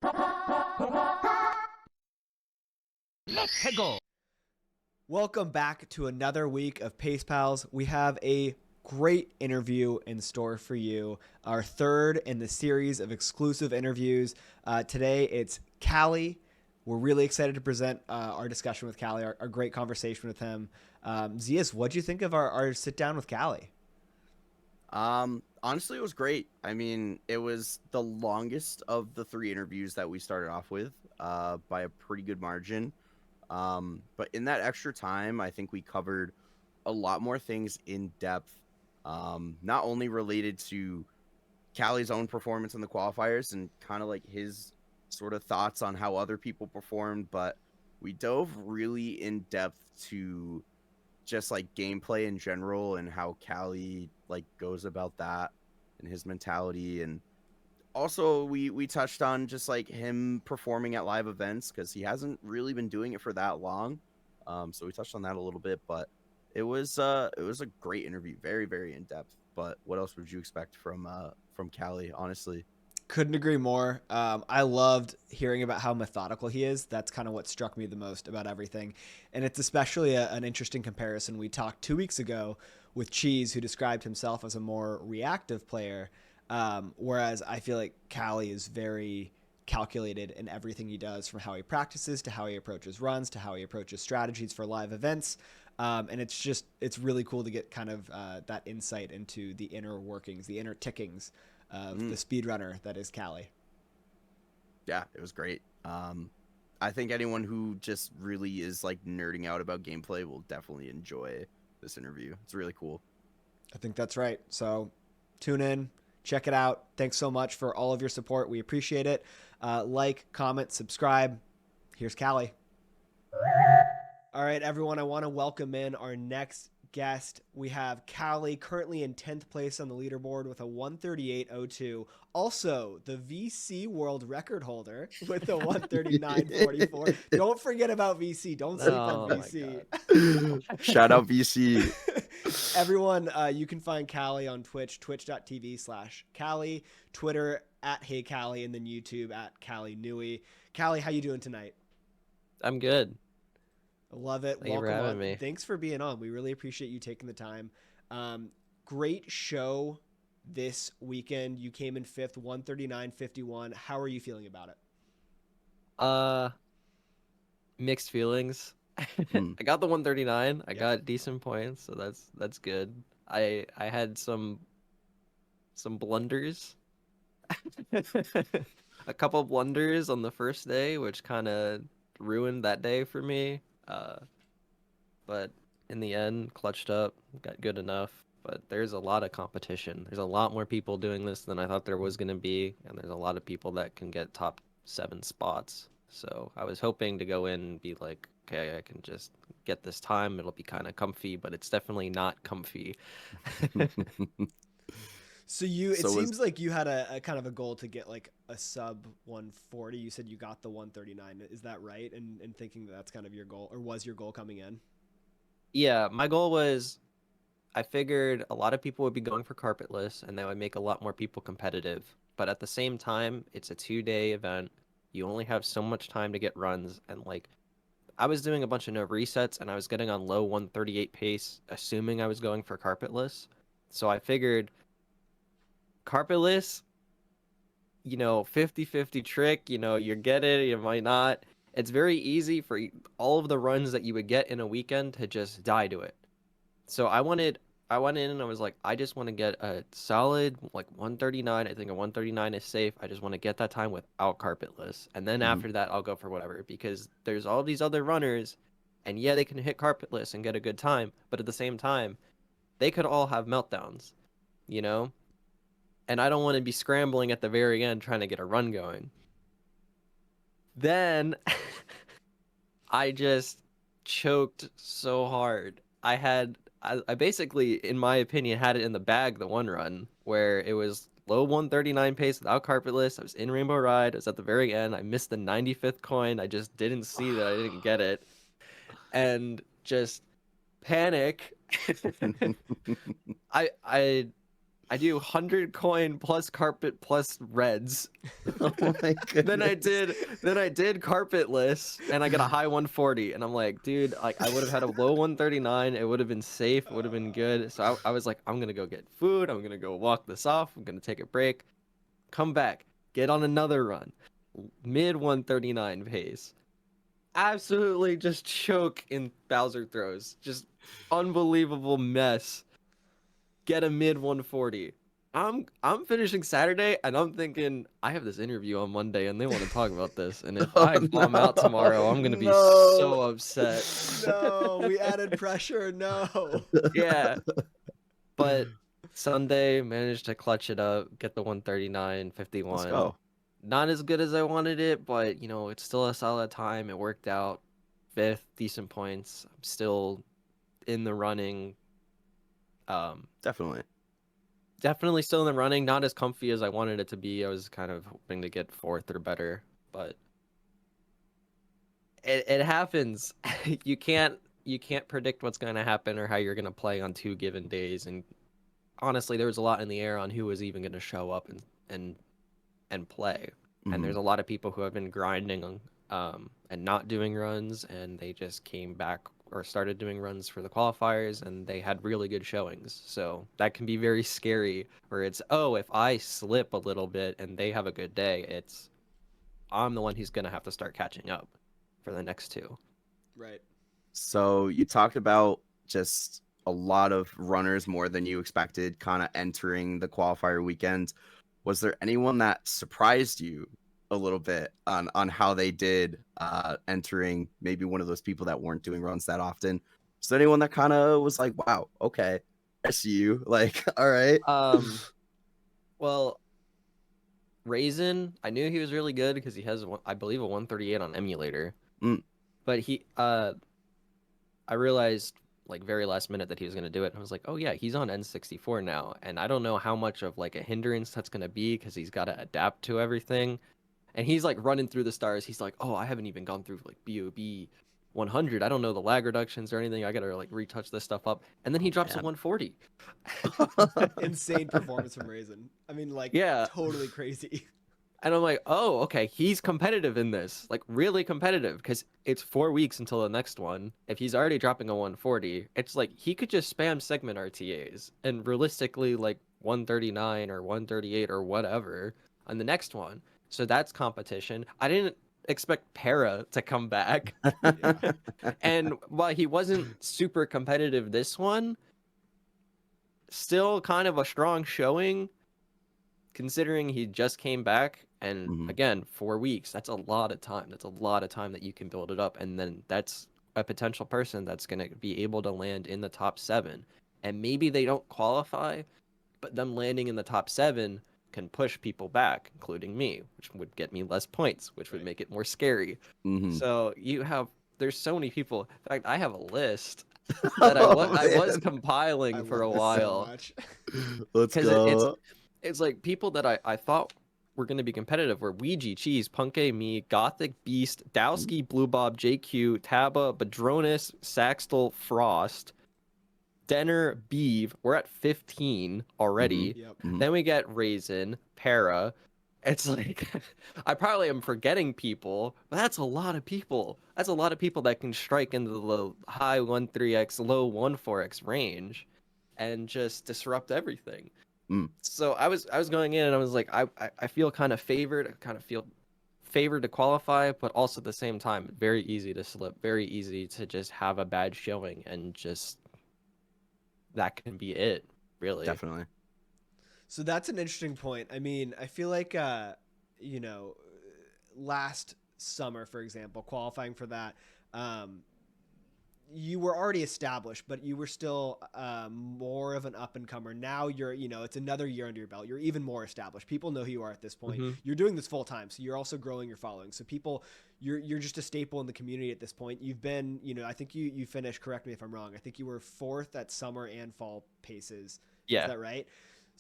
Let's go. Welcome back to another week of Pace Pals. We have a great interview in store for you, our third in the series of exclusive interviews. Today it's Kally. We're really excited to present our discussion with Kally, our great conversation with him. Zias, what'd you think of our sit down with Kally? Honestly, it was great. I mean, it was the longest of the three interviews that we started off with, by a pretty good margin. But in that extra time, I think we covered a lot more things in depth, not only related to Cally's own performance in the qualifiers and kind of like his sort of thoughts on how other people performed, but we dove really in depth to just like gameplay in general and how Kally like goes about that and his mentality. And also we touched on just like him performing at live events because he hasn't really been doing it for that long. So we touched on that a little bit, but it was a great interview, very very in depth. But what else would you expect from Kally, honestly? Couldn't agree more. I loved hearing about how methodical he is. That's kind of what struck me the most about everything. And it's especially an interesting comparison. We talked 2 weeks ago with Cheese, who described himself as a more reactive player, whereas I feel like Kally is very calculated in everything he does, from how he practices to how he approaches runs to how he approaches strategies for live events. And it's really cool to get kind of that insight into the inner workings, the inner tickings of the speedrunner that is Kally. Yeah, it was great. I think anyone who just really is like nerding out about gameplay will definitely enjoy this interview. It's really cool. I think that's right. So tune in, check it out. Thanks so much for all of your support. We appreciate it. Like, comment, subscribe. Here's Kally. All right, everyone, I want to welcome in our next guest. We have Kally, currently in 10th place on the leaderboard with a 138.02. Also, the VC world record holder with a 139.44. Don't forget about VC. Don't sleep on Oh my VC. Shout out VC. Everyone, you can find Kally on Twitch, twitch.tv/Kally, Twitter at Hey Kally, and then YouTube at Kally Nui. Kally, how you doing tonight? I'm good. I love it. Thank you for Welcome having on. me. Thanks for being on. We really appreciate you taking the time. Great show this weekend. You came in fifth, 139.51. How are you feeling about it? Uh, Mixed feelings. Hmm. I got the 139. I Yeah. got decent points, so that's good. I had some blunders. A couple blunders on the first day, which kind of ruined that day for me. But in the end, clutched up, got good enough. But there's a lot of competition. There's a lot more people doing this than I thought there was going to be, and there's a lot of people that can get top 7 spots. So I was hoping to go in and be like, okay, I can just get this time. It'll be kind of comfy, but it's definitely not comfy. So it So was seems like you had a kind of a goal to get like a sub 140. You said you got the 139. Is that right? And thinking that that's kind of your goal, or was your goal coming in? Yeah, my goal was I figured a lot of people would be going for carpetless and that would make a lot more people competitive. But at the same time, it's a 2-day event. You only have so much time to get runs. And like, I was doing a bunch of no resets and I was getting on low 138 pace, assuming I was going for carpetless. So I figured carpetless, 50-50 trick, you get it, you might not. It's very easy for all of the runs that you would get in a weekend to just die to it. So I went in and I was like, I just want to get a solid like 139. I think a 139 is safe. I just want to get that time without carpetless. And then Mhm. after that, I'll go for whatever because there's all these other runners and yeah, they can hit carpetless and get a good time, but at the same time, they could all have meltdowns, you know? And I don't want to be scrambling at the very end trying to get a run going. Then I just choked so hard. I basically, in my opinion, had it in the bag the one run where it was low 139 pace without carpetless. I was in Rainbow Ride. I was at the very end. I missed the 95th coin. I just didn't see that I didn't get it. And just panic. I I do 100 coin plus carpet plus reds. Oh my then I goodness. did carpetless and I got a high 140 and I'm like, dude, like I would have had a low 139. It would have been safe. It would have been good. So I was like, I'm gonna go get food. I'm gonna go walk this off. I'm gonna take a break, come back, get on another run, mid 139 pace. Absolutely just choke in Bowser throws. Just unbelievable mess. Get a mid 140. I'm finishing Saturday and I'm thinking I have this interview on Monday and they want to talk about this and if Oh, I bomb out tomorrow I'm gonna be No. so upset. No, we added pressure. No. Yeah, but Sunday managed to clutch it up, get the 139, Let's 51. go. Not as good as I wanted it, but you know it's still a solid time. It worked out. Fifth, decent points. I'm still in the running. Definitely. Definitely still in the running. Not as comfy as I wanted it to be. I was kind of hoping to get fourth or better, but it happens. you can't predict what's going to happen or how you're going to play on 2 given days. And honestly, there was a lot in the air on who was even going to show up and play. And there's a lot of people who have been grinding and not doing runs, and they just came back or started doing runs for the qualifiers, and they had really good showings. So that can be very scary. Where it's, oh, if I slip a little bit and they have a good day, it's I'm the one who's gonna have to start catching up for the next two. Right. So you talked about just a lot of runners more than you expected kind of entering the qualifier weekend. Was there anyone that surprised you a little bit on how they did entering, maybe one of those people that weren't doing runs that often? Was there anyone that kind of was like, wow, okay, I see you. Like, all right. Well, Raisin, I knew he was really good because he has, I believe, a 138 on emulator. Mm. But I realized like very last minute that he was going to do it. And I was like, oh yeah, he's on N64 now. And I don't know how much of like a hindrance that's going to be because he's got to adapt to everything. And he's like running through the stars. He's like, oh, I haven't even gone through like BOB 100. I don't know the lag reductions or anything. I got to like retouch this stuff up. And then he drops a Man. 140. Insane performance from Raisin. I mean, like, Yeah. totally crazy. And I'm like, oh, okay, he's competitive in this, like really competitive, because it's 4 weeks until the next one. If he's already dropping a 140, it's like he could just spam segment RTAs and realistically like 139 or 138 or whatever on the next one. So that's competition. I didn't expect Para to come back. And while he wasn't super competitive this one, still kind of a strong showing considering he just came back. And again, 4 weeks, that's a lot of time. That's a lot of time that you can build it up. And then that's a potential person that's going to be able to land in the top 7. And maybe they don't qualify, but them landing in the top 7 can push people back, including me, which would get me less points, which would make it more scary. So there's so many people. In fact, I have a list that I was compiling for a while. So much. Let's go. It's like people that I thought were going to be competitive were Ouija, Cheese, Punke, me, Gothic, Beast, Dowski, Blue Bob, JQ, Taba, Badronis, Saxtel, Frost, Denner, Beeve. We're at 15 already. Yep. Then we get Raisin, Para. It's like, I probably am forgetting people, but that's a lot of people. That's a lot of people that can strike into the high 1.3x, low 1.4x range and just disrupt everything. So I was going in and I was like, I feel kind of favored. I kind of feel favored to qualify, but also at the same time, very easy to slip, very easy to just have a bad showing, and just that can be it, really. Definitely. So that's an interesting point. I mean, I feel like, last summer, for example, qualifying for that, you were already established, but you were still more of an up-and-comer. Now you're, it's another year under your belt. You're even more established. People know who you are at this point. You're doing this full-time, so you're also growing your following. So people, you're just a staple in the community at this point. You've been, I think you finished, correct me if I'm wrong, I think you were 4th at summer and fall paces. Yeah. Is that right?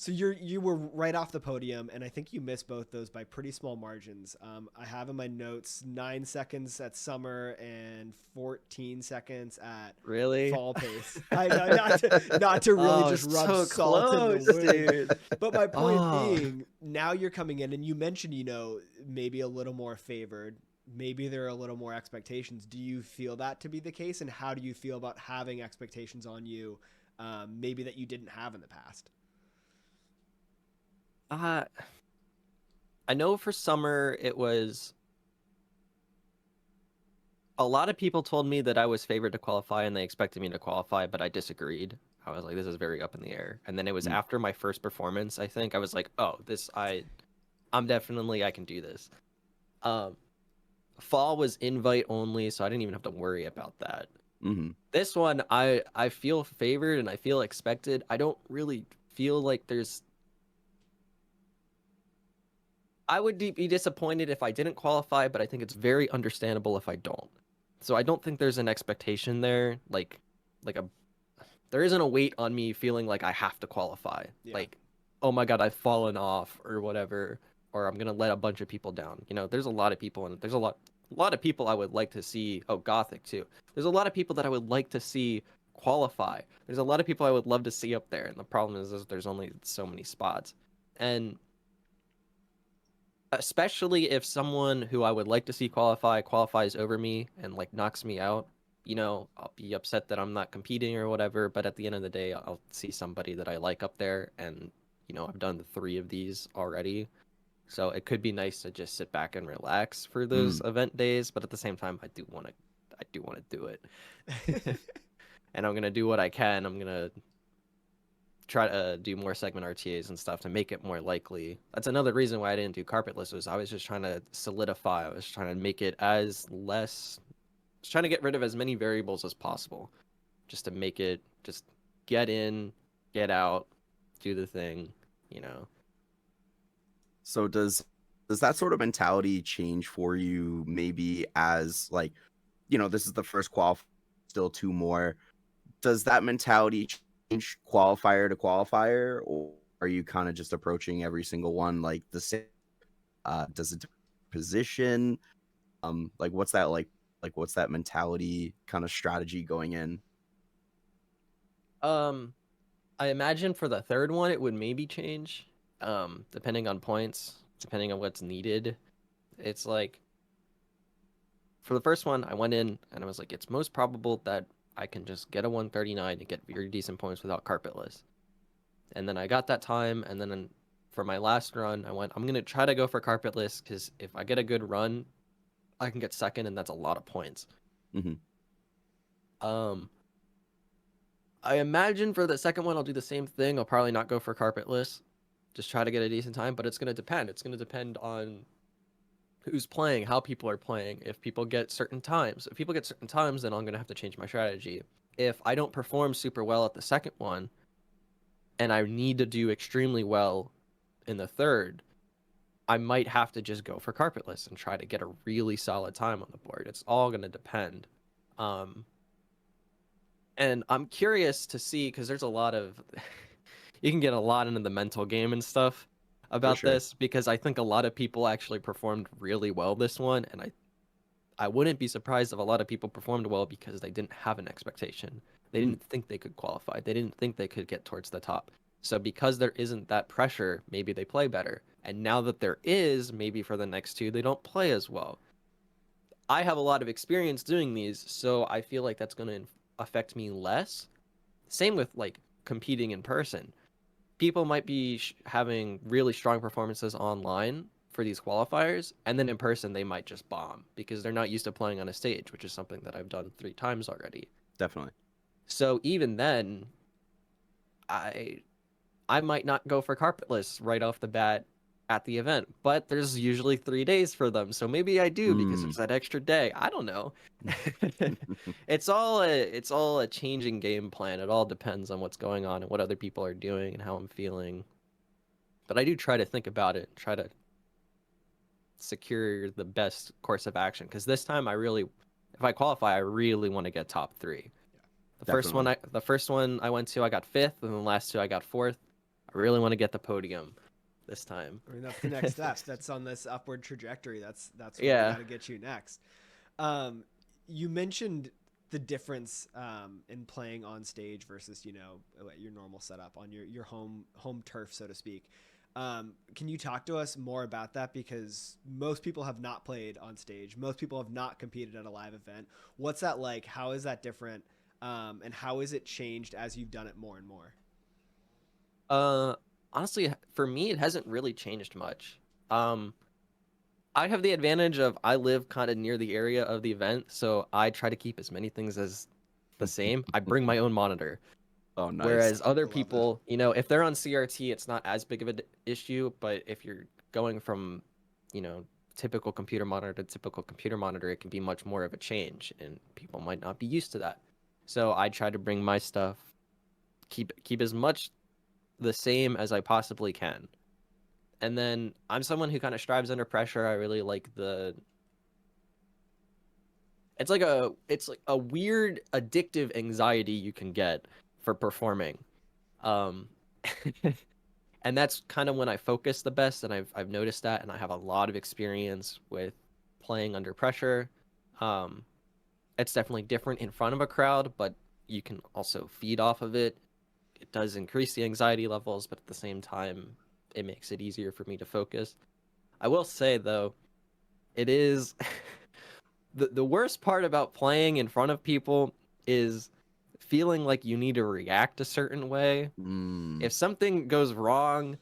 So you were right off the podium, and I think you missed both those by pretty small margins. I have in my notes 9 seconds at summer and 14 seconds at Really? fall pace. I know not to really Oh, just rub so salt in the close, wound. dude. But my point Oh, being, now you're coming in, and you mentioned maybe a little more favored. Maybe there are a little more expectations. Do you feel that to be the case, and how do you feel about having expectations on you, maybe that you didn't have in the past? uh, I know for summer it was a lot of people told me that I was favored to qualify and they expected me to qualify, but I disagreed. I was like, this is very up in the air. And then it was Mm. after my first performance, I think I was like, oh, I'm definitely I can do this. Um, Fall was invite only, so I didn't even have to worry about that. Mm-hmm. This one, I feel favored and I feel expected. I don't really feel like there's. I would be disappointed if I didn't qualify, but I think it's very understandable if I don't. So I don't think there's an expectation there, like a there isn't a weight on me feeling like I have to qualify. Yeah. Like, oh my god, I've fallen off or whatever, or I'm gonna let a bunch of people down. You know, there's a lot of people and there's a lot of people I would like to see. Oh, Gothic too. There's a lot of people that I would like to see qualify. There's a lot of people I would love to see up there, and the problem is there's only so many spots, and especially if someone who I would like to see qualify qualifies over me and like knocks me out, I'll be upset that I'm not competing or whatever, but at the end of the day, I'll see somebody that I like up there and I've done the 3 of these already. So it could be nice to just sit back and relax for those Mm. event days, but at the same time I do want to do it. And I'm going to do what I can. I'm going to try to do more segment RTAs and stuff to make it more likely. That's another reason why I didn't do Carpetless was I was just trying to solidify. I was trying to make it as less. I was trying to get rid of as many variables as possible, just to make it just get in, get out, do the thing. So does that sort of mentality change for you maybe as like, this is the first qualifier, still 2 more. Does that mentality change qualifier to qualifier, or are you kind of just approaching every single one like the same? Does it position? Like what's that like? Like what's that mentality kind of strategy going in? Um, I imagine for the third one it would maybe change, depending on points, depending on what's needed. It's like for the first one, I went in and I was like, it's most probable that I can just get a 139 and get very decent points without Carpetless. And then I got that time, and then for my last run, I went, I'm going to try to go for Carpetless because if I get a good run, I can get second, and that's a lot of points. Mm-hmm. I imagine for the second one, I'll do the same thing. I'll probably not go for Carpetless, just try to get a decent time, but it's going to depend. It's going to depend on who's playing, how people are playing, if people get certain times. If people get certain times, then I'm going to have to change my strategy. If I don't perform super well at the second one, and I need to do extremely well in the third, I might have to just go for Carpetless and try to get a really solid time on the board. It's all going to depend. And I'm curious to see, because there's a lot of, you can get a lot into the mental game and stuff about sure. this, because I think a lot of people actually performed really well this one, and I wouldn't be surprised if a lot of people performed well because they didn't have an expectation. They didn't think they could qualify. They didn't think they could get towards the top. So because there isn't that pressure, maybe they play better. And now that there is, maybe for the next 2, they don't play as well. I have a lot of experience doing these, so I feel like that's going to affect me less. Same with like competing in person. People might be having really strong performances online for these qualifiers, and then in person they might just bomb because they're not used to playing on a stage, which is something that I've done 3 times already. Definitely. So even then, I might not go for Carpetless right off the bat at the event, but there's usually 3 days for them, so maybe I do because there's that extra day. I don't know. It's all a changing game plan. It all depends on what's going on and what other people are doing and how I'm feeling. But I do try to think about it, try to secure the best course of action, because this time if I qualify, I really want to get top 3. The first one I went to, I got 5th, and the last 2 I got 4th. I really want to get the podium this time. I mean, that's the next step. That's on this upward trajectory. That's where we Yeah. got to get you next. Um, you mentioned the difference in playing on stage versus your normal setup on your home turf, so to speak. Can you talk to us more about that? Because most people have not played on stage. Most people have not competed at a live event. What's that like? How is that different? And how is it changed as you've done it more and more? Honestly, for me, it hasn't really changed much. I have the advantage of I live kind of near the area of the event, so I try to keep as many things as the same. I bring my own monitor. Oh, nice. Whereas I other love people, if they're on CRT, it's not as big of an issue. But if you're going from, typical computer monitor to typical computer monitor, it can be much more of a change, and people might not be used to that. So I try to bring my stuff, keep as much the same as I possibly can. And then I'm someone who kind of strives under pressure. I really like it's like a weird addictive anxiety you can get for performing. Um and that's kind of when I focus the best, and I've noticed that, and I have a lot of experience with playing under pressure. Um it's definitely different in front of a crowd, but you can also feed off of it. It does increase the anxiety levels, but at the same time it makes it easier for me to focus. I will say though, it is the worst part about playing in front of people is feeling like you need to react a certain way. If something goes wrong,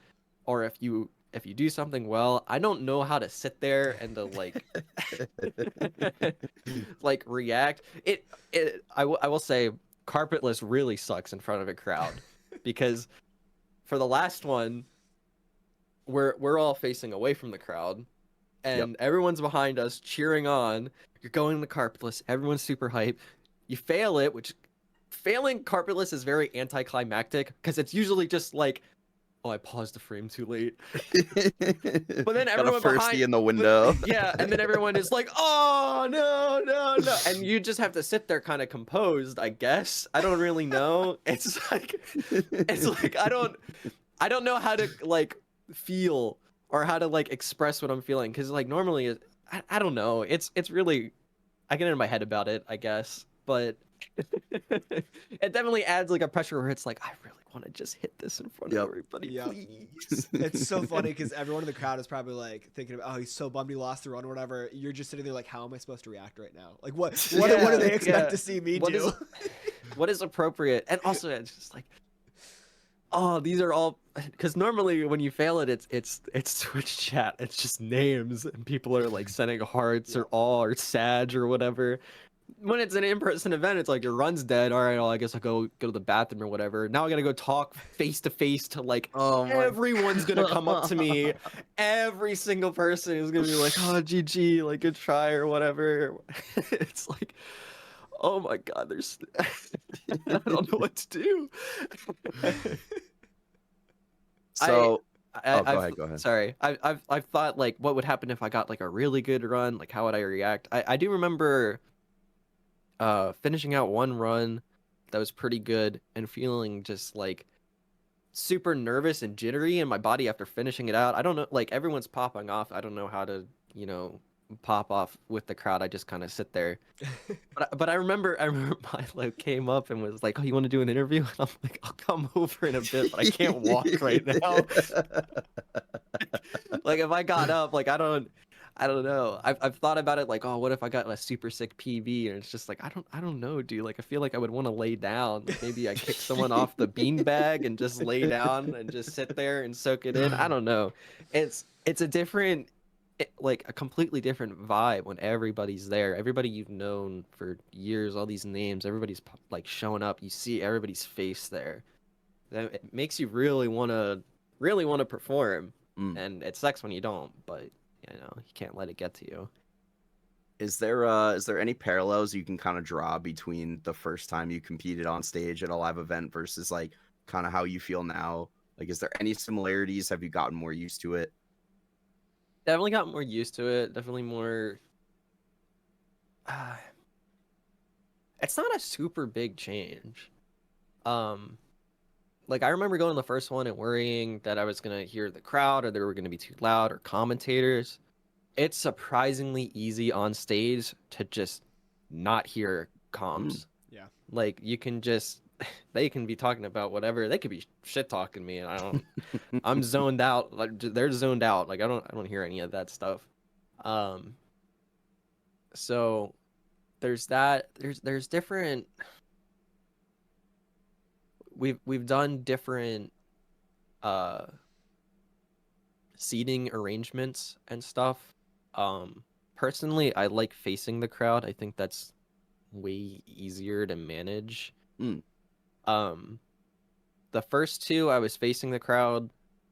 or if you do something well, I don't know how to sit there and to like react. I will say Carpetless really sucks in front of a crowd, because for the last one, we're all facing away from the crowd, and everyone's behind us cheering on. You're going to Carpetless, everyone's super hype. You fail it, which failing Carpetless is very anticlimactic, because it's usually just like, oh, I paused the frame too late. But then everyone got a firstie behind in the window. yeah, and then everyone is like, oh no, no, no. And you just have to sit there kind of composed, I guess. I don't really know. It's like I don't know how to like feel or how to like express what I'm feeling, because like normally I don't know. It's really, I get in my head about it, I guess. But it definitely adds like a pressure where it's like, I really want to just hit this in front of everybody, please. It's so funny because everyone in the crowd is probably like thinking about, oh, he's so bummed he lost the run or whatever. You're just sitting there like, how am I supposed to react right now? Like, what do they expect to see me do? What is appropriate? And also, it's just like, oh, these are all, because normally when you fail it, it's Twitch chat. It's just names, and people are like sending hearts or all or sad or whatever. When it's an in-person event, it's like your run's dead. All right, well, I guess I'll go to the bathroom or whatever. Now I gotta go talk face to face to like everyone's gonna come up to me. Every single person is gonna be like, "Oh, GG, like good try" or whatever. It's like, oh my god, there's I don't know what to do. So go ahead. Sorry, I've thought like, what would happen if I got like a really good run? Like, how would I react? I do remember finishing out one run that was pretty good and feeling just like super nervous and jittery in my body after finishing it out. I don't know, like everyone's popping off. I don't know how to, pop off with the crowd. I just kind of sit there. But I remember Milo came up and was like, "Oh, you want to do an interview?" And I'm like, "I'll come over in a bit, but I can't walk right now." Like if I got up, like I don't know. I've thought about it like, oh, what if I got a super sick PB? And it's just like, I don't know, dude. Like I feel like I would want to lay down. Like maybe I kick someone off the beanbag and just lay down and just sit there and soak it in. I don't know. It's a different, like a completely different vibe when everybody's there. Everybody you've known for years, all these names, everybody's like showing up. You see everybody's face there. It makes you really want to perform. And it sucks when you don't, but you can't let it get to you. Is there any parallels you can kind of draw between the first time you competed on stage at a live event versus like kind of how you feel now? Like, is there any similarities? Have you gotten more used to it? Definitely got more used to it. Definitely more. It's not a super big change. like I remember going to the first one and worrying that I was gonna hear the crowd or they were gonna be too loud or commentators. It's surprisingly easy on stage to just not hear comms. Yeah. Like you can just they can be talking about whatever. They could be shit talking me and I don't I'm zoned out. Like they're zoned out. Like I don't hear any of that stuff. Um so there's that. There's different we've done different uh seating arrangements and stuff. Personally, I like facing the crowd. I think that's way easier to manage. Mm. Um, the first two I was facing the crowd,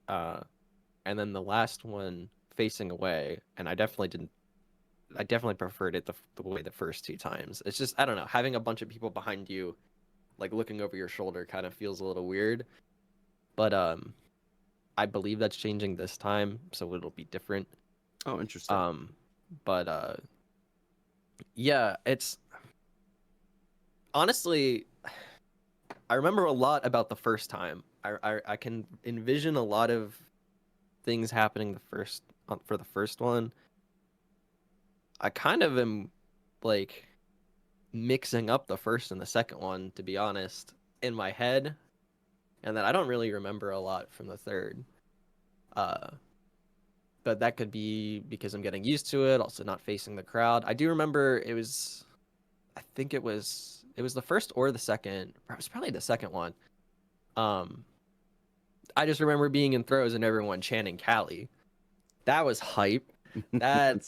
and then the last one facing away, and I definitely didn't. I definitely preferred it the way the first two times. It's just I don't know, having a bunch of people behind you, like looking over your shoulder, kind of feels a little weird. But I believe that's changing this time, so it'll be different. Oh, interesting. But yeah, it's honestly, I remember a lot about the first time. I can envision a lot of things happening for the first one. I kind of am like mixing up the first and the second one, to be honest, in my head, and then I don't really remember a lot from the third. Uh, but that could be because I'm getting used to it, also not facing the crowd. I do remember I think it was the first or the second. It was probably the second one. I just remember being in throws and everyone chanting Kally. That was hype. That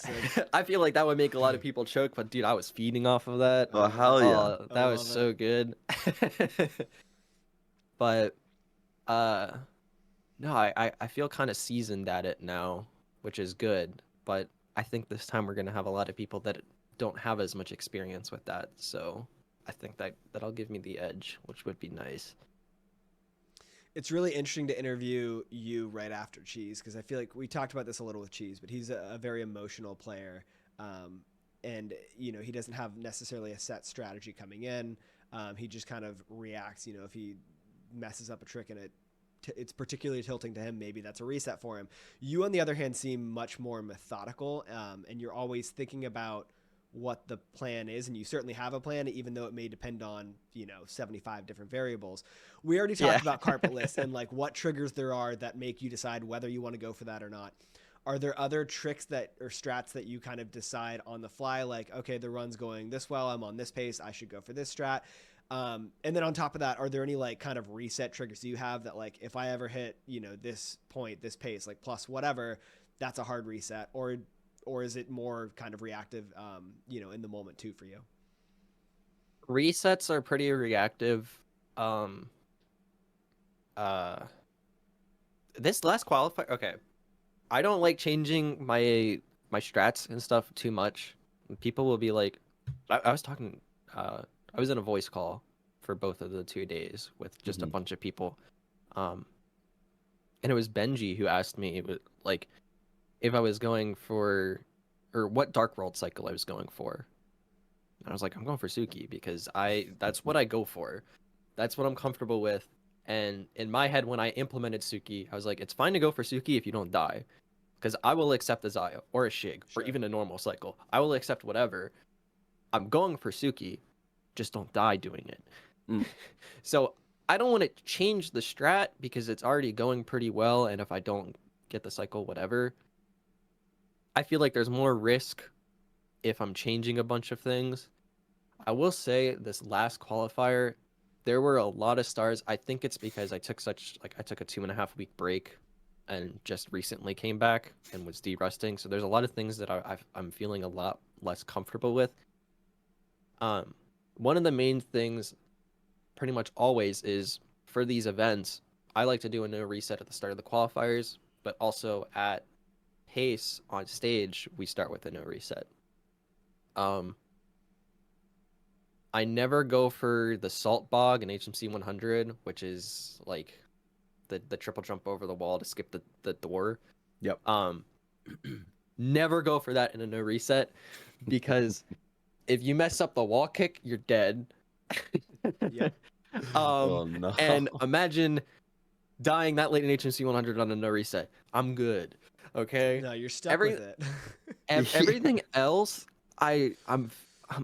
I feel like that would make a lot of people choke, but dude, I was feeding off of that. Oh, hell yeah. Oh, that was so good. But no, I feel kind of seasoned at it now, which is good. But I think this time we're gonna have a lot of people that don't have as much experience with that. So I think that'll give me the edge, which would be nice. It's really interesting to interview you right after Cheese because I feel like we talked about this a little with Cheese, but he's a very emotional player, and he doesn't have necessarily a set strategy coming in. He just kind of reacts. If he messes up a trick and it's particularly tilting to him, maybe that's a reset for him. You, on the other hand, seem much more methodical, and you're always thinking about what the plan is, and you certainly have a plan, even though it may depend on 75 different variables. We already talked about Carpetless and like what triggers there are that make you decide whether you want to go for that or not. Are there other tricks or strats that you kind of decide on the fly, like, okay, the run's going this well, I'm on this pace, I should go for this strat? And then on top of that, are there any like kind of reset triggers you have that, like, if I ever hit this point, this pace, like plus whatever, that's a hard reset? Or is it more kind of reactive, in the moment too for you? Resets are pretty reactive. Um, uh, this last qualifier, okay. I don't like changing my strats and stuff too much. People will be like, I was talking, I was in a voice call for both of the 2 days with just a bunch of people, and it was Benji who asked me like if I was going for or what Dark World cycle I was going for. And I was like, I'm going for Suki because that's what I go for. That's what I'm comfortable with. And in my head, when I implemented Suki, I was like, it's fine to go for Suki if you don't die. Because I will accept a Zaya or a Shig or even a normal cycle. I will accept whatever. I'm going for Suki. Just don't die doing it. So I don't want to change the strat because it's already going pretty well. And if I don't get the cycle, whatever. I feel like there's more risk if I'm changing a bunch of things. I will say this last qualifier, there were a lot of stars. I think it's because I took a 2.5 week break and just recently came back and was de-rusting. So there's a lot of things that I'm feeling a lot less comfortable with. One of the main things pretty much always is for these events, I like to do a no reset at the start of the qualifiers, but also at pace on stage, we start with a no reset. I never go for the salt bog in HMC 100, which is like the triple jump over the wall to skip the door. Yep. Never go for that in a no reset because if you mess up the wall kick, you're dead. Yep. Oh no. And imagine dying that late in HMC 100 on a no reset. I'm good. Okay. No, you're stuck Every with it. everything else, I'm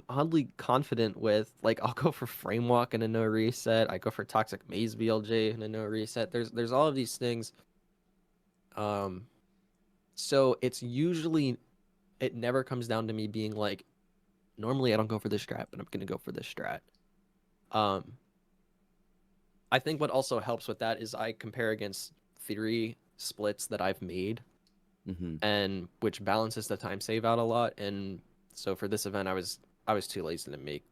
oddly confident with. Like I'll go for frame walk and a no reset. I go for toxic maze VLJ and a no reset. There's all of these things. So it's usually it never comes down to me being like, normally I don't go for this strat, but I'm gonna go for this strat. Um, I think what also helps with that is I compare against theory splits that I've made, Mm-hmm. and which balances the time save out a lot. And so for this event, I was too lazy to make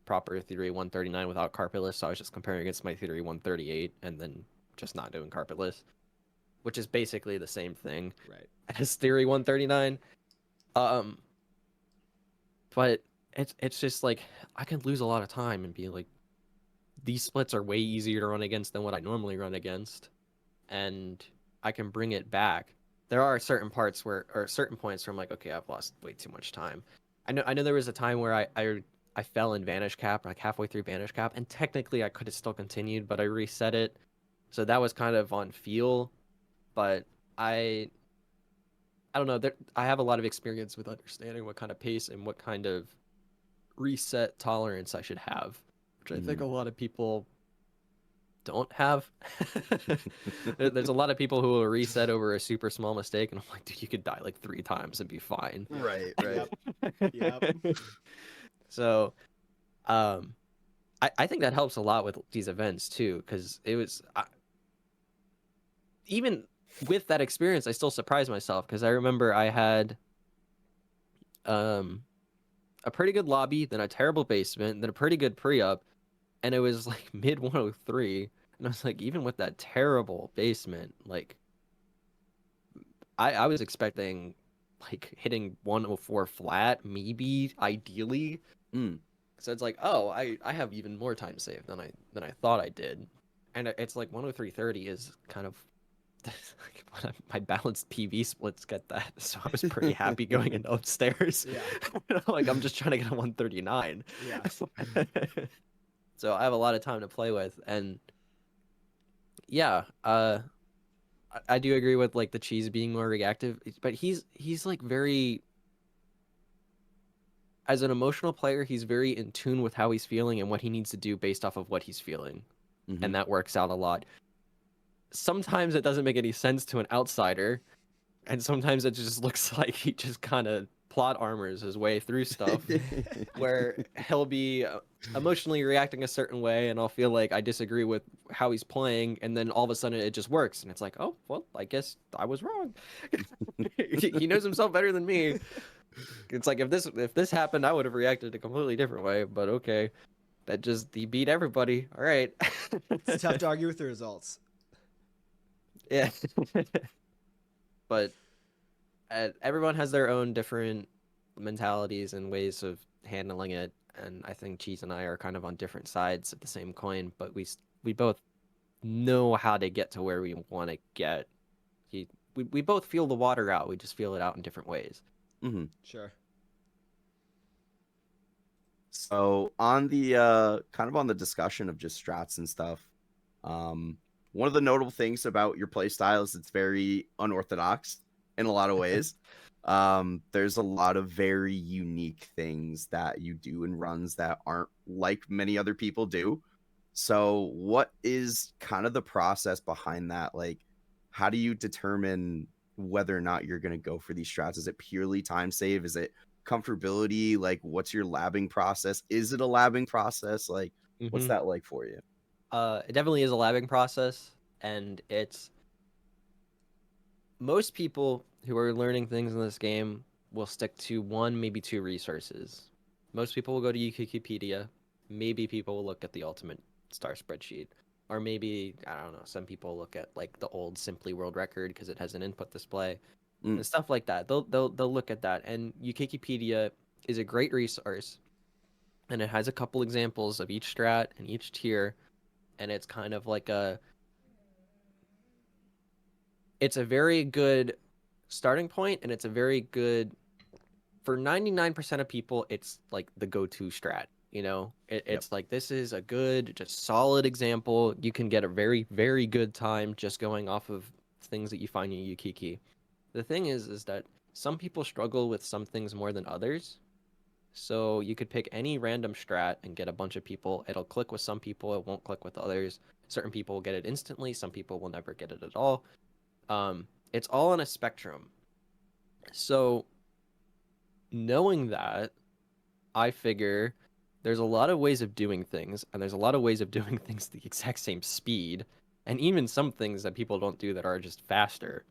proper theory 139 without carpetless, so I was just comparing against my theory 138 and then just not doing carpetless, which is basically the same thing Right. as theory 139. But it's just like I can lose a lot of time and be like, these splits are way easier to run against than what I normally run against, and I can bring it back. There are certain parts where, or certain points where I'm like, okay, I've lost way too much time. I know there was a time where I fell in Vanish Cap, like halfway through Vanish Cap, and technically I could have still continued, but I reset it. So that was kind of on feel, but I don't know. I have a lot of experience with understanding what kind of pace and what kind of reset tolerance I should have, which I think a lot of people don't have. There's a lot of people who will reset over a super small mistake, and I'm like, dude, you could die like 3 times and be fine. Right, right. Yep. So, I think that helps a lot with these events too, because it was even with that experience, I still surprised myself because I remember I had a pretty good lobby, then a terrible basement, then a pretty good pre-up, and it was like mid 103. And I was like, even with that terrible basement, like I was expecting like hitting 104 flat, maybe ideally. Mm. So it's like, oh, I have even more time saved than I thought I did. And it's like 103.30 is kind of like my balanced PV splits get that. So I was pretty happy going in upstairs. Yeah. Like I'm just trying to get a 139. Yeah. So I have a lot of time to play with, and yeah, I do agree with like the cheese being more reactive, but he's like very, as an emotional player, he's very in tune with how he's feeling and what he needs to do based off of what he's feeling, Mm-hmm. and that works out a lot. Sometimes it doesn't make any sense to an outsider, and sometimes it just looks like he just kind of plot armors his way through stuff where he'll be emotionally reacting a certain way, and I'll feel like I disagree with how he's playing, and then all of a sudden it just works, and it's like, oh well, I guess I was wrong. He knows himself better than me. It's like if this happened, I would have reacted a completely different way, but okay, that just he beat everybody. All right. It's tough to argue with the results. Yeah. But everyone has their own different mentalities and ways of handling it, and I think Cheese and I are kind of on different sides of the same coin, but we both know how to get to where we want to get. We both feel the water out. We just feel it out in different ways. Mm-hmm. Sure. So on the kind of on the discussion of just strats and stuff, one of the notable things about your play style is it's very unorthodox in a lot of ways. There's a lot of very unique things that you do in runs that aren't like many other people do. So what is kind of the process behind that? Like, how do you determine whether or not you're going to go for these strats? Is it purely time save? Is it comfortability? Like, what's your labbing process? Is it a labbing process? Like, what's that like for you? It definitely is a labbing process, and it's most people who are learning things in this game will stick to one, maybe two resources. Most people will go to Wikipedia. Maybe people will look at the Ultimate Star spreadsheet, or maybe I don't know. Some people look at like the old Simply World Record because it has an input display and stuff like that. They'll look at that, and Wikipedia is a great resource, and it has a couple examples of each strat and each tier, and it's kind of like it's a very good starting point, and it's a very good, for 99% of people, it's like the go-to strat. You know, Yep. it's like this is a good, just solid example. You can get a very, very good time just going off of things that you find in Yukiki. The thing is that some people struggle with some things more than others. So you could pick any random strat and get a bunch of people. It'll click with some people, it won't click with others. Certain people will get it instantly, some people will never get it at all. It's all on a spectrum. So knowing that, I figure there's a lot of ways of doing things, and there's a lot of ways of doing things the exact same speed, and even some things that people don't do that are just faster.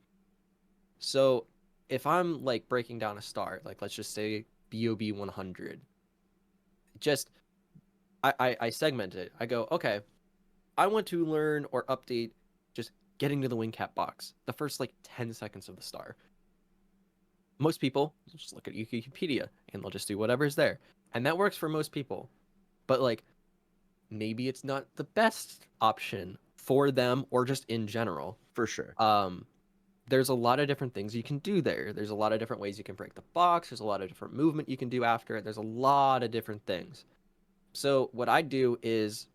So if I'm like breaking down a star, like let's just say BOB 100, just I segment it. I go, okay, I want to learn or update just getting to the wing cap box, the first like 10 seconds of the star. Most people just look at Wikipedia and they'll just do whatever's there. And that works for most people. But like maybe it's not the best option for them or just in general. For sure. There's a lot of different things you can do there. There's a lot of different ways you can break the box. There's a lot of different movement you can do after it. There's a lot of different things. So what I do is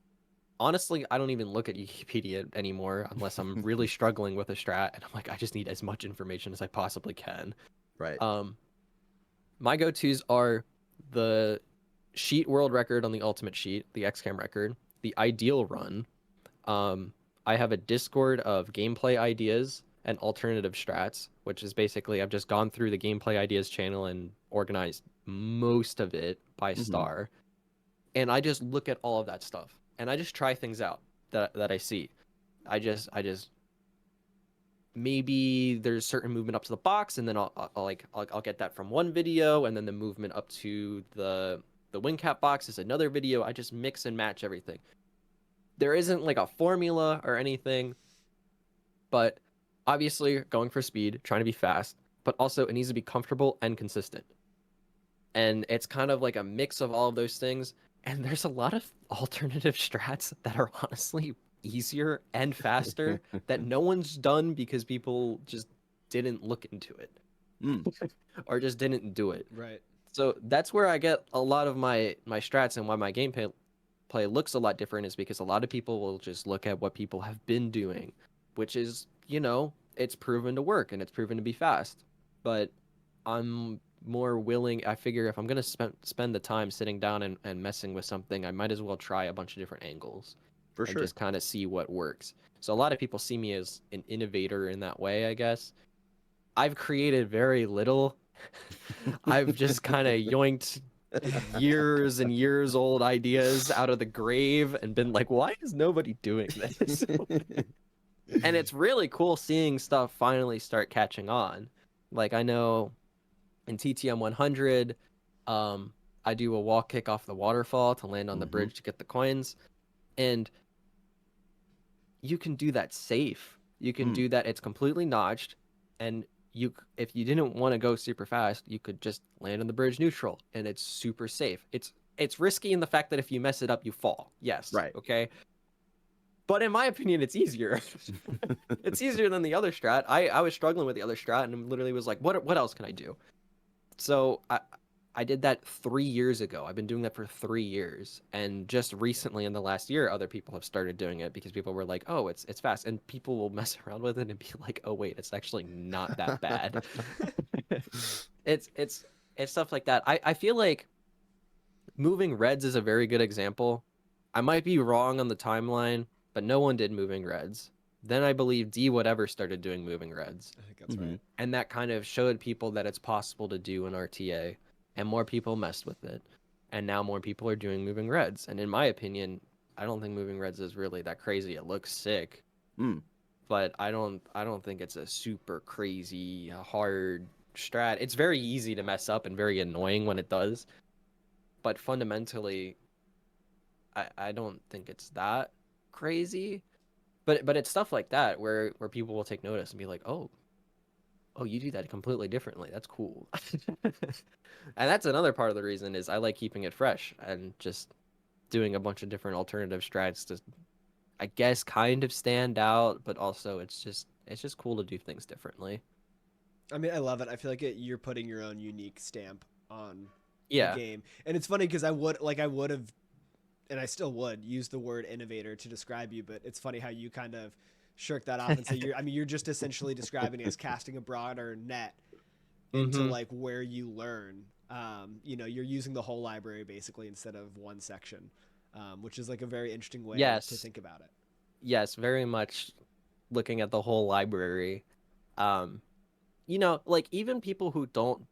honestly, I don't even look at Wikipedia anymore unless I'm really struggling with a strat and I'm like, I just need as much information as I possibly can. Right. My go-tos are the sheet world record on the ultimate sheet, the XCAM record, the ideal run. I have a Discord of gameplay ideas and alternative strats, which is basically I've just gone through the gameplay ideas channel and organized most of it by star. And I just look at all of that stuff and I just try things out that I see. I just maybe there's certain movement up to the box, and then I'll get that from one video, and then the movement up to the wing cap box is another video. I just mix and match everything. There isn't like a formula or anything, but obviously going for speed, trying to be fast, but also it needs to be comfortable and consistent. And it's kind of like a mix of all of those things. And there's a lot of alternative strats that are honestly easier and faster that no one's done because people just didn't look into it or just didn't do it. Right. So that's where I get a lot of my strats, and why my gameplay looks a lot different is because a lot of people will just look at what people have been doing, which is, you know, it's proven to work and it's proven to be fast. But I'm more willing, I figure if I'm going to spend the time sitting down and messing with something, I might as well try a bunch of different angles. For and sure. just kind of see what works. So a lot of people see me as an innovator in that way, I guess. I've created very little. I've just kind of yoinked years and years old ideas out of the grave and been like, why is nobody doing this? And it's really cool seeing stuff finally start catching on. Like I know in TTM 100, I do a wall kick off the waterfall to land on the bridge to get the coins. And you can do that safe. You can do that. It's completely notched. And if you didn't want to go super fast, you could just land on the bridge neutral and it's super safe. It's risky in the fact that if you mess it up, you fall. Yes. Right. Okay. But in my opinion, it's easier. It's easier than the other strat. I was struggling with the other strat and literally was like, what else can I do? So I did that 3 years ago. I've been doing that for 3 years. And just recently in the last year, other people have started doing it because people were like, oh, it's fast. And people will mess around with it and be like, oh, wait, it's actually not that bad. It's stuff like that. I feel like moving reds is a very good example. I might be wrong on the timeline, but no one did moving reds. Then I believe D whatever started doing moving reds. I think that's right. And that kind of showed people that it's possible to do an RTA. And more people messed with it. And now more people are doing moving reds. And in my opinion, I don't think moving reds is really that crazy. It looks sick. But I don't think it's a super crazy hard strat. It's very easy to mess up and very annoying when it does. But fundamentally, I don't think it's that crazy. But it's stuff like that where people will take notice and be like, oh, you do that completely differently. That's cool. And that's another part of the reason is I like keeping it fresh and just doing a bunch of different alternative strats to, I guess, kind of stand out, but also it's just cool to do things differently. I mean, I love it. I feel like you're putting your own unique stamp on Yeah. game. And it's funny because I would have, and I still would use the word innovator to describe you, but it's funny how you kind of shirk that off and say you're just essentially describing it as casting a broader net into Mm-hmm. like where you learn. You're using the whole library basically instead of one section, which is like a very interesting way to Yes. think about it. Yes, very much looking at the whole library. Um, like even people who don't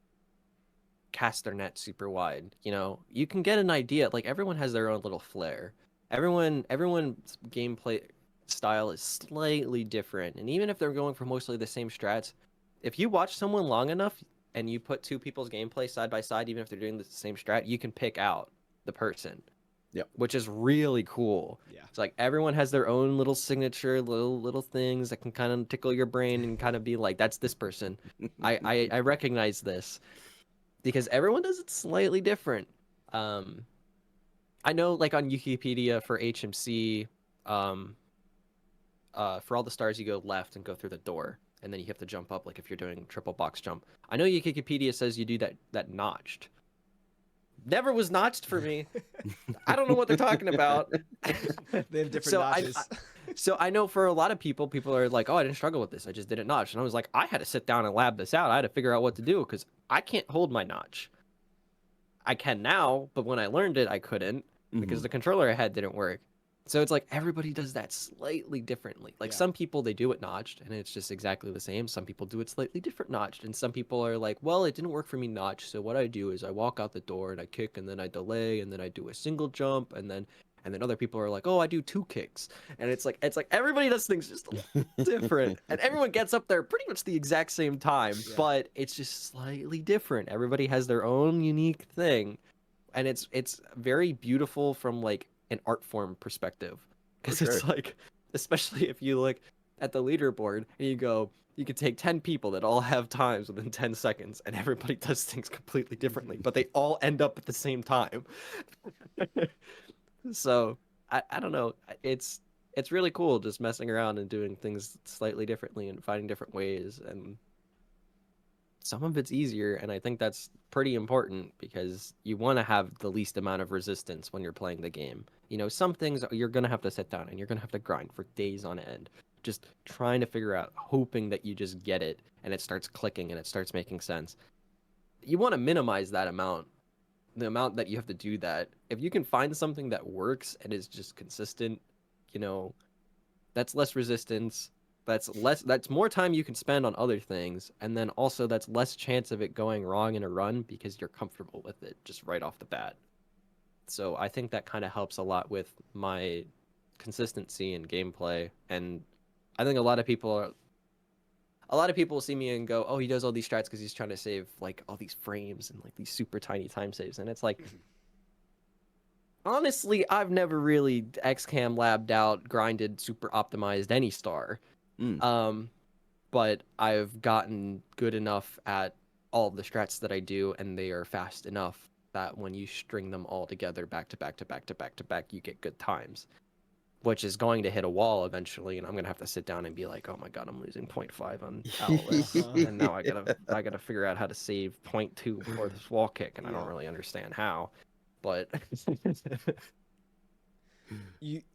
cast their net super wide, you can get an idea. Like everyone has their own little flair. Everyone's gameplay style is slightly different. And even if they're going for mostly the same strats, if you watch someone long enough and you put two people's gameplay side by side, even if they're doing the same strat, you can pick out the person. Yep. Which is really cool. Yeah. It's like everyone has their own little signature, little things that can kind of tickle your brain and kind of be like, that's this person. I recognize this. Because everyone does it slightly different. I know like on Wikipedia for HMC, for all the stars you go left and go through the door, and then you have to jump up like if you're doing triple box jump. I know Wikipedia says you do that notched. Never was notched for me. I don't know what they're talking about. They have different So notches. So I know for a lot of people are like, oh, I didn't struggle with this. I just didn't notch. And I was like, I had to sit down and lab this out. I had to figure out what to do because I can't hold my notch. I can now, but when I learned it, I couldn't because the controller I had didn't work. So it's like everybody does that slightly differently. Like some people, they do it notched and it's just exactly the same. Some people do it slightly different notched. And some people are like, well, it didn't work for me notched. So what I do is I walk out the door and I kick and then I delay and then I do a single jump and then other people are like, oh, I do 2 kicks. And it's like everybody does things just a little different. And everyone gets up there pretty much the exact same time, but it's just slightly different. Everybody has their own unique thing. And it's very beautiful from like an art form perspective. Because it's like, especially if you look at the leaderboard and you go, you could take 10 people that all have times within 10 seconds and everybody does things completely differently, but they all end up at the same time. So I don't know. It's really cool just messing around and doing things slightly differently and finding different ways. And some of it's easier, and I think that's pretty important because you want to have the least amount of resistance when you're playing the game. Some things you're gonna have to sit down and you're gonna have to grind for days on end, just trying to figure out, hoping that you just get it and it starts clicking and it starts making sense. You want to minimize that amount. The amount that you have to do that. If you can find something that works and is just consistent, that's less resistance. That's more time you can spend on other things. And then also that's less chance of it going wrong in a run because you're comfortable with it just right off the bat. So I think that kind of helps a lot with my consistency in gameplay. And I think a lot of people see me and go, oh, he does all these strats because he's trying to save like all these frames and like these super tiny time saves. And it's like, honestly, I've never really XCAM labbed out, grinded, super optimized any star. But I've gotten good enough at all the strats that I do, and they are fast enough that when you string them all together back to back to back to back to back, you get good times. Which is going to hit a wall eventually, and I'm gonna have to sit down and be like, "Oh my god, I'm losing 0.5 on Atlas, and now I gotta figure out how to save 0.2 before this wall kick, and I don't really understand how." But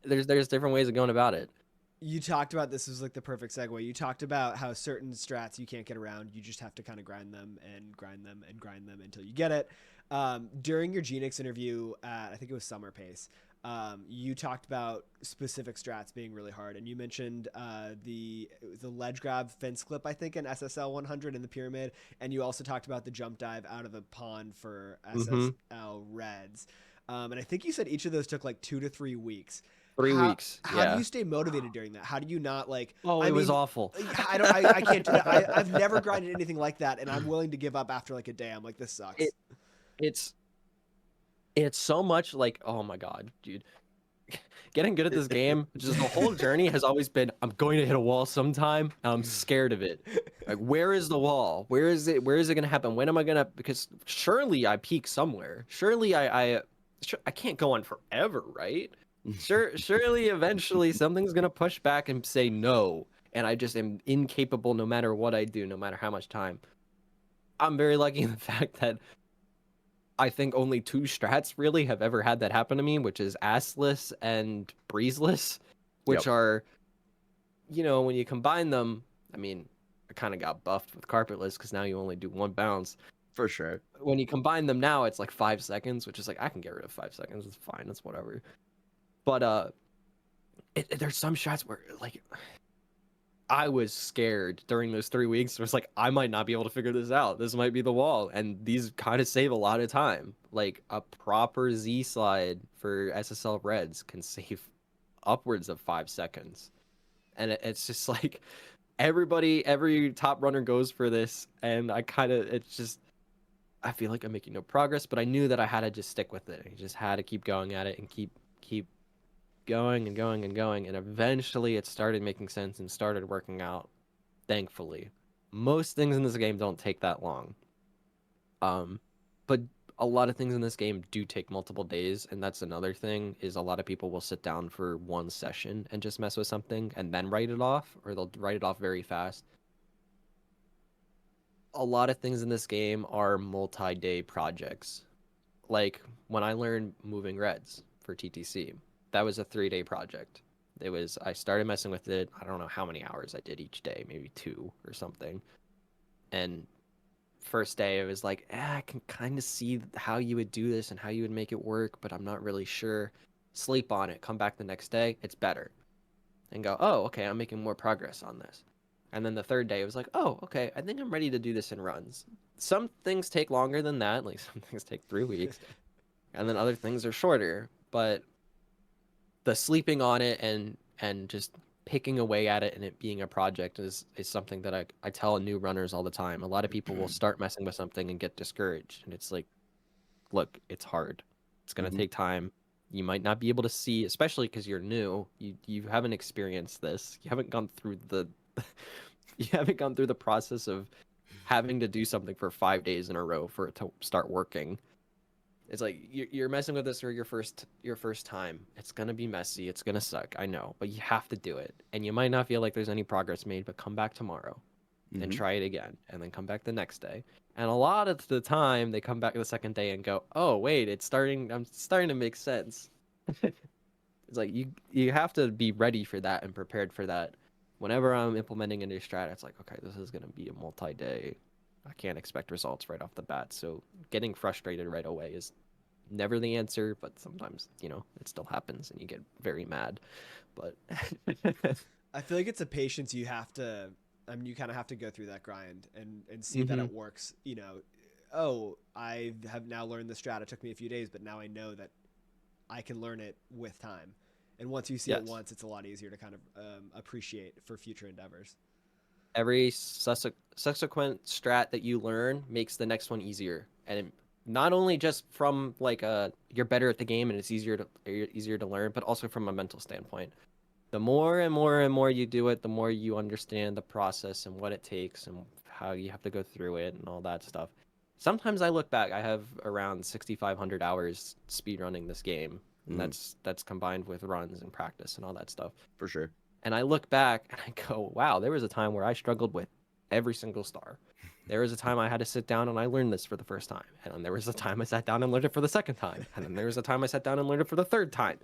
there's different ways of going about it. You talked about, this is like the perfect segue. You talked about how certain strats you can't get around. You just have to kind of grind them and grind them and grind them until you get it. During your Genix interview at, I think it was Summer Pace, you talked about specific strats being really hard, and you mentioned the ledge grab fence clip, I think, in SSL 100 in the pyramid, and you also talked about the jump dive out of the pond for SSL Reds. And I think you said each of those took like 2 to 3 weeks. 3 weeks. How do you stay motivated during that? How do you not like? Oh, it was awful. I can't do that. I've never grinded anything like that, and I'm willing to give up after like a day. I'm like, this sucks. It's so much like, oh my god, dude. Getting good at this game, just the whole journey has always been, I'm going to hit a wall sometime, and I'm scared of it. Like, where is the wall? Where is it going to happen? When am I going to, because surely I peak somewhere. Surely I can't go on forever, right? Surely eventually something's going to push back and say no, and I just am incapable no matter what I do, no matter how much time. I'm very lucky in the fact that I think only 2 strats really have ever had that happen to me, which is assless and breezeless, which Yep. are, when you combine them, I mean, I kind of got buffed with Carpetless because now you only do 1 bounce. For sure. When you combine them now, it's like 5 seconds, which is like, I can get rid of 5 seconds. It's fine. It's whatever. But there's some shots where, like, I was scared during those 3 weeks. It was like, I might not be able to figure this out. This might be the wall. And these kind of save a lot of time. Like, a proper Z slide for SSL Reds can save upwards of 5 seconds. And it's just like, every top runner goes for this. And I feel like I'm making no progress, but I knew that I had to just stick with it. I just had to keep going at it and keep going and going and going, and eventually it started making sense and started working out, thankfully. Most things in this game don't take that long, but a lot of things in this game do take multiple days, and that's another thing, is a lot of people will sit down for 1 session and just mess with something and then write it off, or they'll write it off very fast. A lot of things in this game are multi-day projects. Like when I learned moving reds for TTC, that was a 3-day project. I started messing with it. I don't know how many hours I did each day, maybe 2 or something. And first day, it was like, I can kind of see how you would do this and how you would make it work, but I'm not really sure. Sleep on it. Come back the next day. It's better. And go, oh, okay, I'm making more progress on this. And then the third day, it was like, oh, okay, I think I'm ready to do this in runs. Some things take longer than that. Like some things take 3 weeks. And then other things are shorter. But the sleeping on it and just picking away at it and it being a project is something that I tell new runners all the time. A lot of people will start messing with something and get discouraged. And it's like, look, it's hard. It's going to take time. You might not be able to see, especially because you're new. You haven't experienced this. You haven't gone through the process of having to do something for 5 days in a row for it to start working. It's like you're messing with this for your first time. It's gonna be messy. It's gonna suck. I know, but you have to do it. And you might not feel like there's any progress made, but come back tomorrow and try it again, and then come back the next day. And a lot of the time, they come back the second day and go, "Oh wait, I'm starting to make sense." It's like you have to be ready for that and prepared for that. Whenever I'm implementing a new strat, it's like, okay, this is gonna be a multi-day. I can't expect results right off the bat. So getting frustrated right away is never the answer, but sometimes, it still happens and you get very mad. But I feel like it's a patience you have to, you kind of have to go through that grind and see that it works. Oh, I have now learned the strat. It took me a few days, but now I know that I can learn it with time. And once you see it once, it's a lot easier to kind of appreciate for future endeavors. Every subsequent strat that you learn makes the next one easier, and not only just from like you're better at the game and it's easier to learn, but also from a mental standpoint. The more and more and more you do it, the more you understand the process and what it takes and how you have to go through it and all that stuff. Sometimes I look back, I have around 6,500 hours speedrunning this game, and that's combined with runs and practice and all that stuff. For sure. And I look back and I go, wow, there was a time where I struggled with every single star. There was a time I had to sit down and I learned this for the first time. And then there was a time I sat down and learned it for the second time. And then there was a time I sat down and learned it for the third time.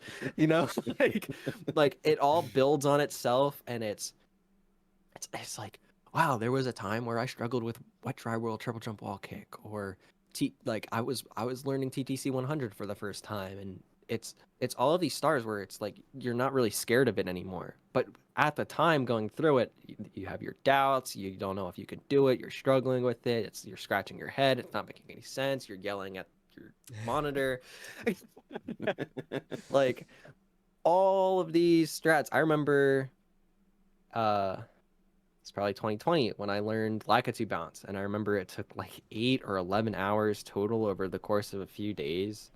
Like it all builds on itself, and it's like, wow, there was a time where I struggled with wet dry whirl triple jump wall kick, or I was learning TTC 100 for the first time, and it's all of these stars where it's like you're not really scared of it anymore. But at the time going through it, you have your doubts, you don't know if you can do it, you're struggling with it, you're scratching your head, it's not making any sense, you're yelling at your monitor. Like all of these strats. I remember it's probably 2020 when I learned Lakitu bounce, and I remember it took like 8 or 11 hours total over the course of a few days.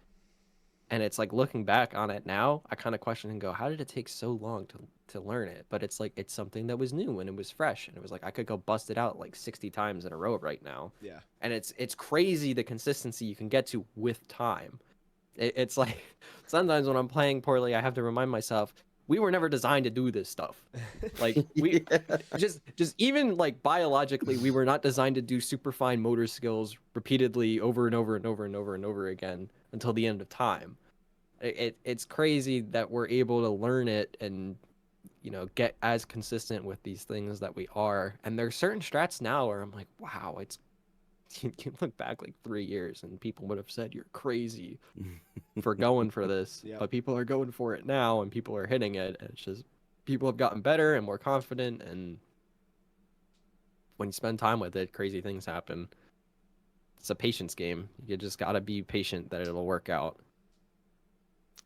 And it's like, looking back on it now, I kind of question and go, how did it take so long to learn it? But it's like, it's something that was new and it was fresh, and it was like I could go bust it out like 60 times in a row right now. Yeah. And it's crazy the consistency you can get to with time. It's like sometimes when I'm playing poorly, I have to remind myself, we were never designed to do this stuff. Like we just even like biologically, we were not designed to do super fine motor skills repeatedly over and over and over and over and over again until the end of time. It's crazy that we're able to learn it and get as consistent with these things that we are. And there's certain strats now where I'm like, wow, it's you can look back like 3 years and people would have said you're crazy for going for this. Yep. But people are going for it now and people are hitting it. And it's just people have gotten better and more confident, and when you spend time with it, crazy things happen. It's a patience game. You just gotta be patient that it'll work out.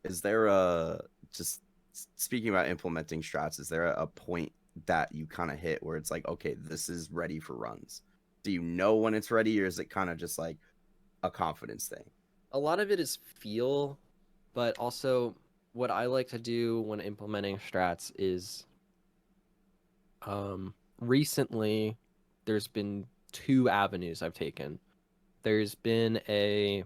Is there a, just speaking about implementing strats, is there a point that you kind of hit where it's like, okay, this is ready for runs? Do you know when it's ready, or is it kind of just like a confidence thing? A lot of it is feel, but also what I like to do when implementing strats is recently there's been 2 avenues I've taken. There's been a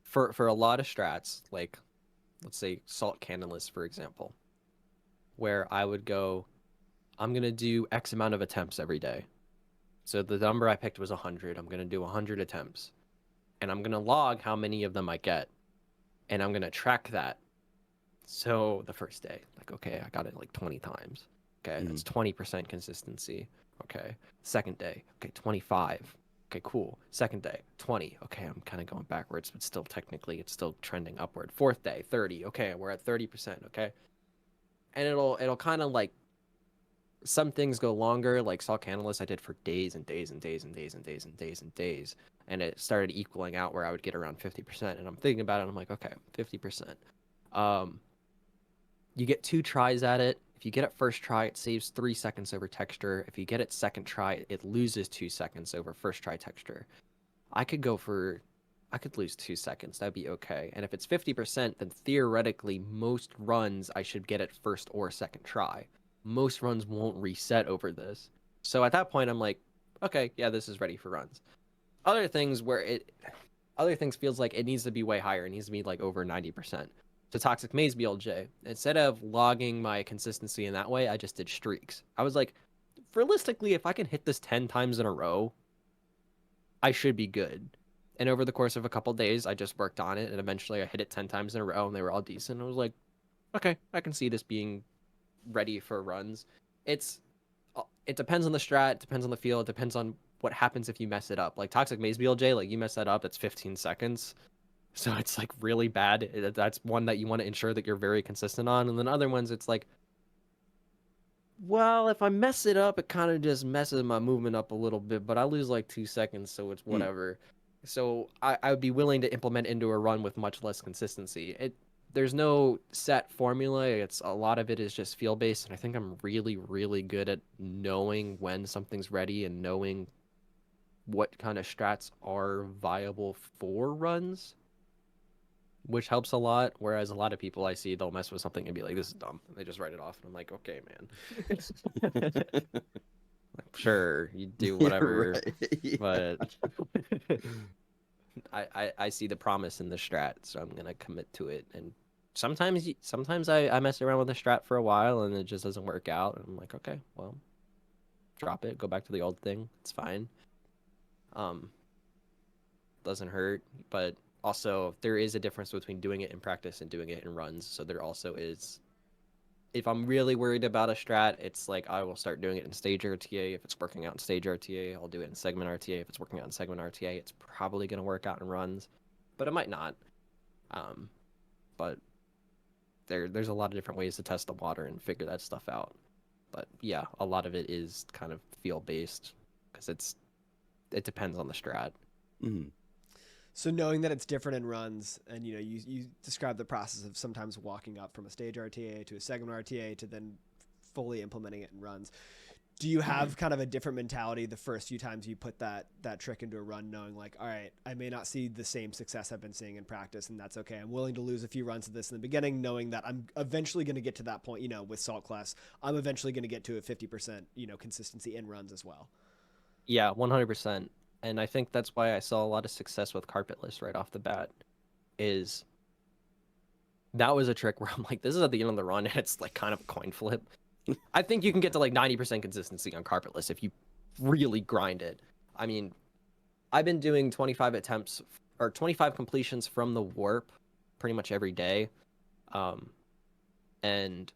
for a lot of strats, like let's say salt cannonless, for example, where I would go, I'm gonna do X amount of attempts every day. So the number I picked was 100. I'm gonna do 100 attempts, and I'm gonna log how many of them I get, and I'm gonna track that. So the first day, like, okay, I got it like 20 times. Okay, that's 20% consistency. Okay, second day, okay, 25. Okay, cool. Second day, 20. Okay, I'm kind of going backwards, but still technically it's still trending upward. Fourth day, 30. Okay, we're at 30%. Okay, and it'll kind of like, some things go longer. Like Salt Candleless, I did for days and days and days and days and days and days and days, and it started equaling out where I would get around 50%. And I'm thinking about it, and I'm like, okay, 50%. You get 2 tries at it. If you get it first try, it saves 3 seconds over texture. If you get it second try, it loses 2 seconds over first try texture. I could lose 2 seconds. That'd be okay. And if it's 50%, then theoretically, most runs I should get it first or second try. Most runs won't reset over this. So at that point, I'm like, okay, yeah, this is ready for runs. Other things feels like it needs to be way higher. It needs to be like over 90%. So Toxic Maze BLJ, instead of logging my consistency in that way, I just did streaks. I was like, realistically, if I can hit this 10 times in a row, I should be good. And over the course of a couple days, I just worked on it, and eventually I hit it 10 times in a row, and they were all decent. I was like, okay, I can see this being ready for runs. It depends on the strat, it depends on the feel, it depends on what happens if you mess it up. Like Toxic Maze BLJ, like you mess that up, it's 15 seconds. So it's like really bad. That's one that you want to ensure that you're very consistent on. And then other ones, it's like, well, if I mess it up, it kind of just messes my movement up a little bit, but I lose like 2 seconds, so it's whatever. So I would be willing to implement into a run with much less consistency. There's no set formula. It's a lot of it is just feel based, and I think I'm really, really good at knowing when something's ready and knowing what kind of strats are viable for runs, which helps a lot. Whereas a lot of people I see, they'll mess with something and be like, this is dumb. And they just write it off. And I'm like, okay, man. Like, sure, you do whatever. But I see the promise in the strat, so I'm going to commit to it. And sometimes I mess around with the strat for a while and it just doesn't work out. And I'm like, okay, well, drop it. Go back to the old thing. It's fine. Doesn't hurt, but also there is a difference between doing it in practice and doing it in runs. So there also is, if I'm really worried about a strat, it's like I will start doing it in stage RTA. If it's working out in stage RTA, I'll do it in segment RTA. If it's working out in segment RTA, it's probably going to work out in runs, but it might not. But there's a lot of different ways to test the water and figure that stuff out. But yeah, a lot of it is kind of feel based because it depends on the strat. Mm-hmm. So knowing that it's different in runs, and you describe the process of sometimes walking up from a stage RTA to a segment RTA to then fully implementing it in runs. Do you have kind of a different mentality the first few times you put that trick into a run, knowing like, all right, I may not see the same success I've been seeing in practice, and that's okay. I'm willing to lose a few runs of this in the beginning, knowing that I'm eventually going to get to that point, with Salt Class, I'm eventually going to get to a 50%, consistency in runs as well. Yeah, 100%. And I think that's why I saw a lot of success with Carpetless right off the bat, is that was a trick where I'm like, this is at the end of the run, and it's like kind of a coin flip. I think you can get to like 90% consistency on Carpetless if you really grind it. I mean, I've been doing 25 attempts or 25 completions from the warp pretty much every day. And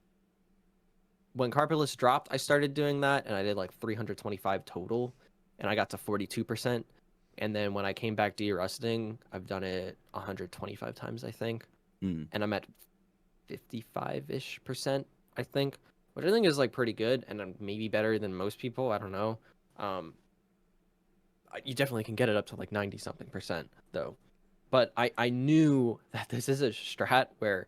when Carpetless dropped, I started doing that, and I did like 325 total, and I got to 42%. And then when I came back de-rusting, I've done it 125 times, I think. Mm. And I'm at 55-ish%, I think, which I think is like pretty good, and maybe better than most people. I don't know. You definitely can get it up to like 90 something percent though. But I knew that this is a strat where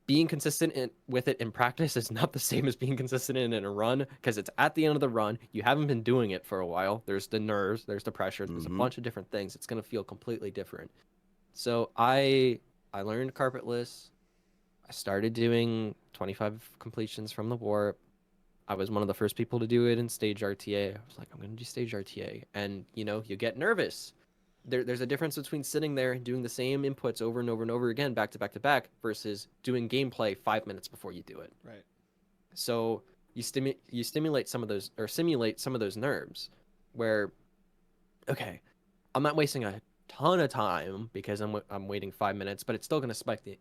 being consistent with it in practice is not the same as being consistent in a run, because it's at the end of the run. You haven't been doing it for a while. There's the nerves, there's the pressure, there's a bunch of different things. It's going to feel completely different. So I learned Carpetless. I started doing 25 completions from the warp. I was one of the first people to do it in stage RTA. I was like, I'm going to do stage RTA. And, you know, you get nervous. There's a difference between sitting there and doing the same inputs over and over and over again, back to back to back, versus doing gameplay 5 minutes before you do it. Right. So you stimulate some of those, or simulate some of those nerves where, okay, I'm not wasting a ton of time because I'm waiting 5 minutes, but it's still going to spike the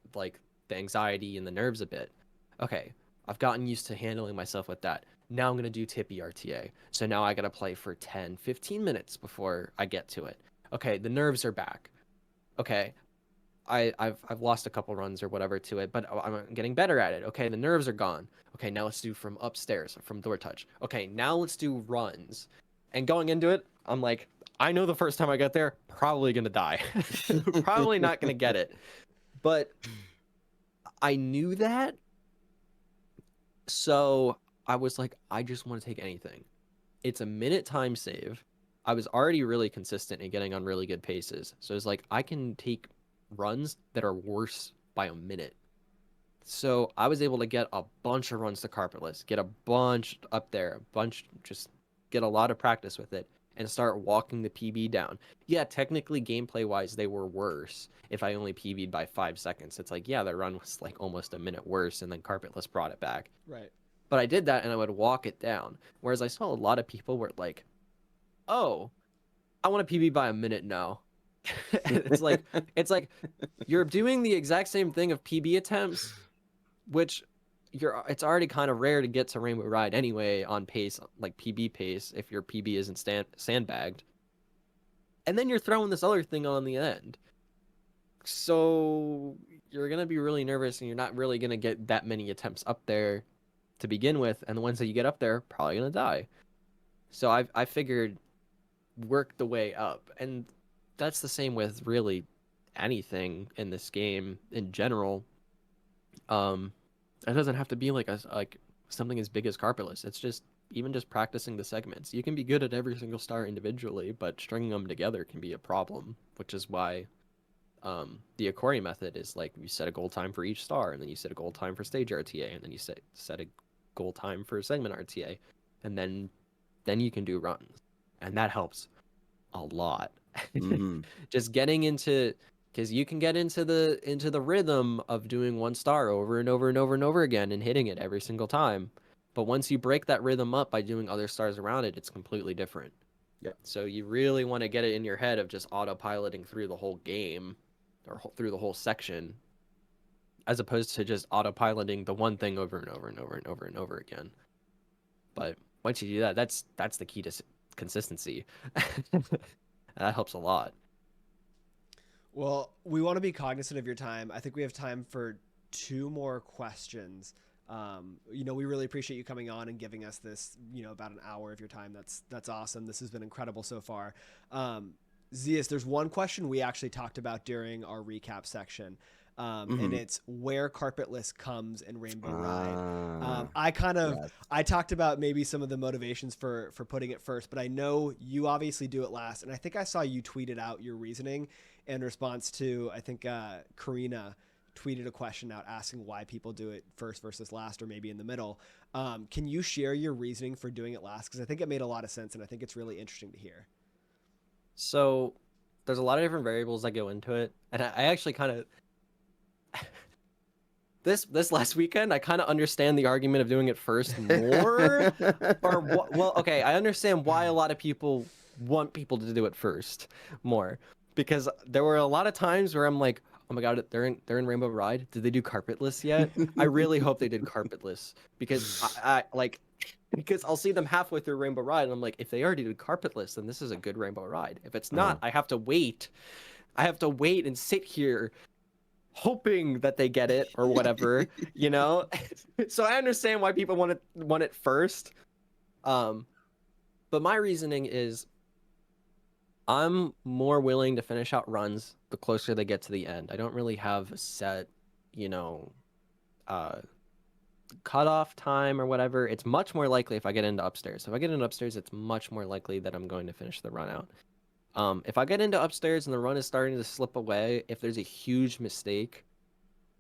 anxiety and the nerves a bit. Okay, I've gotten used to handling myself with that. Now I'm going to do tippy RTA. So now I got to play for 10, 15 minutes before I get to it. Okay, the nerves are back. Okay, I've lost a couple runs or whatever to it, but I'm getting better at it. Okay, the nerves are gone. Okay, now let's do from upstairs, from door touch. Okay, now let's do runs. And going into it, I'm like, I know the first time I get there, probably going to die. Probably not going to get it. But I knew that. So I was like, I just want to take anything. It's a minute time save. I was already really consistent in getting on really good paces. So it's like, I can take runs that are worse by a minute. So I was able to get a bunch of runs to Carpetless, get a bunch up there, just get a lot of practice with it, and start walking the PB down. Yeah, technically, gameplay-wise, they were worse if I only PB'd by 5 seconds. It's like, yeah, the run was like almost a minute worse, and then Carpetless brought it back. Right. But I did that, and I would walk it down. Whereas I saw a lot of people were like, oh, I want to PB by a minute now. it's like you're doing the exact same thing of PB attempts, which it's already kind of rare to get to Rainbow Ride anyway on pace, like PB pace, if your PB isn't sandbagged. And then you're throwing this other thing on the end. So you're going to be really nervous, and you're not really going to get that many attempts up there to begin with, and the ones that you get up there probably going to die. So I figured work the way up, and that's the same with really anything in this game in general. It doesn't have to be like something as big as Carpetless. It's just even just practicing the segments. You can be good at every single star individually, but stringing them together can be a problem, which is why the Ikori method is like, you set a goal time for each star, and then you set a goal time for stage RTA, and then you set a goal time for segment RTA, and then you can do runs, and that helps a lot. Mm-hmm. Just getting into, because you can get into the rhythm of doing one star over and over and over and over again and hitting it every single time. But once you break that rhythm up by doing other stars around it, it's completely different. Yeah. So you really want to get it in your head of just autopiloting through the whole game or through the whole section, as opposed to just autopiloting the one thing over and over and over and over and over again. But once you do that, that's the key to consistency. That helps a lot. Well, we want to be cognizant of your time. I think we have time for 2 more questions. We really appreciate you coming on and giving us this, about an hour of your time. That's awesome. This has been incredible so far. Zeus, there's one question we actually talked about during our recap section. And it's where Carpetless comes in Rainbow Ride. I talked about maybe some of the motivations for putting it first, but I know you obviously do it last. And I think I saw you tweeted out your reasoning in response to, I think, Karina tweeted a question out asking why people do it first versus last, or maybe in the middle. Can you share your reasoning for doing it last? Because I think it made a lot of sense, and I think it's really interesting to hear. So there's a lot of different variables that go into it. And I actually kind of... this last weekend, I kind of understand the argument of doing it first more. Well, okay, I understand why a lot of people want people to do it first more, because there were a lot of times where I'm like, oh my god, they're in Rainbow Ride. Did they do Carpetless yet? I really hope they did Carpetless, because I like, because I'll see them halfway through Rainbow Ride and I'm like, if they already did Carpetless, then this is a good Rainbow Ride. If it's not, I have to wait. I have to wait and sit here hoping that they get it or whatever, you know? So I understand why people want it first. But my reasoning is I'm more willing to finish out runs the closer they get to the end. I don't really have a set, you know, cutoff time or whatever. It's much more likely if I get into upstairs. If I get into upstairs, it's much more likely that I'm going to finish the run out. If I get into upstairs and the run is starting to slip away, if there's a huge mistake,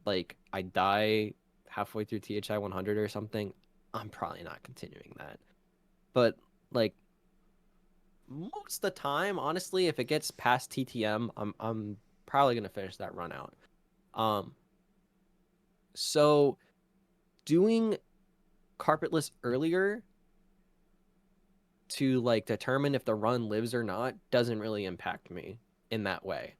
like I die halfway through THI 100 or something, I'm probably not continuing that. But like most of the time, honestly, if it gets past TTM, I'm probably gonna finish that run out. So doing Carpetless earlier to like determine if the run lives or not doesn't really impact me in that way.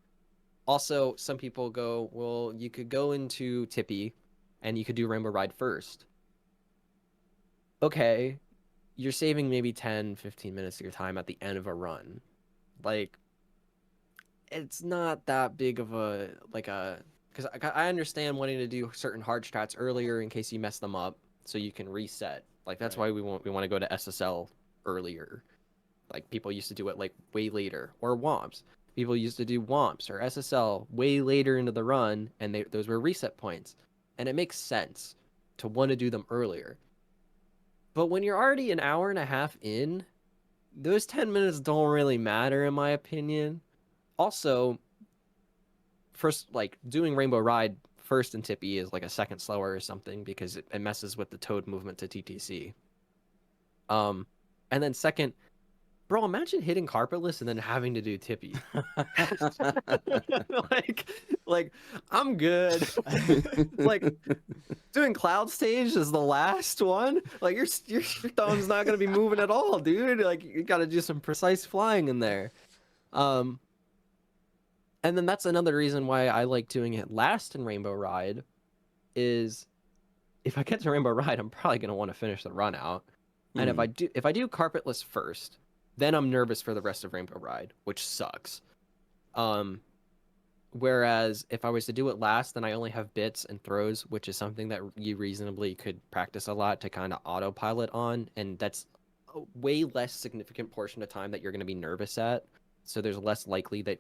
Also, some people go, well, you could go into Tippy and you could do Rainbow Ride first. Okay, you're saving maybe 10, 15 minutes of your time at the end of a run. Like, it's not that big of a, like a, because I understand wanting to do certain hard strats earlier in case you mess them up so you can reset. Like, that's why we want to go to SSL earlier. Like people used to do it like way later, or WOMPs. People used to do WOMPs or SSL way later into the run, and those were reset points. And it makes sense to want to do them earlier. But when you're already an hour and a half in, those 10 minutes don't really matter in my opinion. Also, first, like doing Rainbow Ride first in Tippy is like a second slower or something because it messes with the Toad movement to TTC. And then second, bro, imagine hitting Carpetless and then having to do Tippy. like I'm good. Like doing Cloud Stage is the last one. Like your thumb's not gonna be moving at all, dude. Like you gotta do some precise flying in there. And then that's another reason why I like doing it last in Rainbow Ride is if I get to Rainbow Ride, I'm probably gonna want to finish the run out. And if I do Carpetless first, then I'm nervous for the rest of Rainbow Ride, which sucks. Whereas if I was to do it last, then I only have bits and throws, which is something that you reasonably could practice a lot to kind of autopilot on, and that's a way less significant portion of time that you're going to be nervous at. So there's less likely that,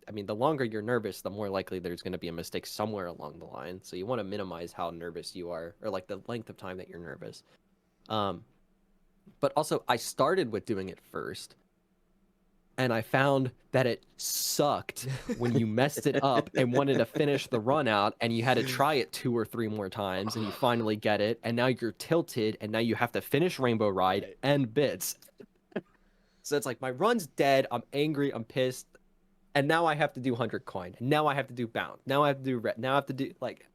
I mean, the longer you're nervous, the more likely there's going to be a mistake somewhere along the line. So you want to minimize how nervous you are, or like the length of time that you're nervous. But also, I started with doing it first, and I found that it sucked when you messed it up and wanted to finish the run out, and you had to try it 2 or 3 more times, and you finally get it, and now you're tilted, and now you have to finish Rainbow Ride and bits. So it's like, my run's dead, I'm angry, I'm pissed, and now I have to do 100 coin, and now I have to do bound, now I have to do red, now I have to do, like,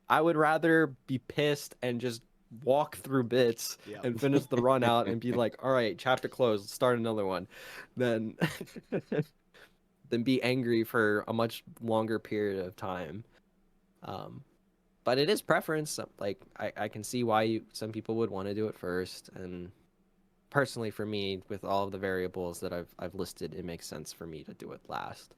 I would rather be pissed and just walk through bits and finish the run out and be like, all right, chapter closed, let's start another one, than be angry for a much longer period of time. But it is preference. Like I can see why some people would want to do it first, and personally for me, with all of the variables that I've listed, it makes sense for me to do it last.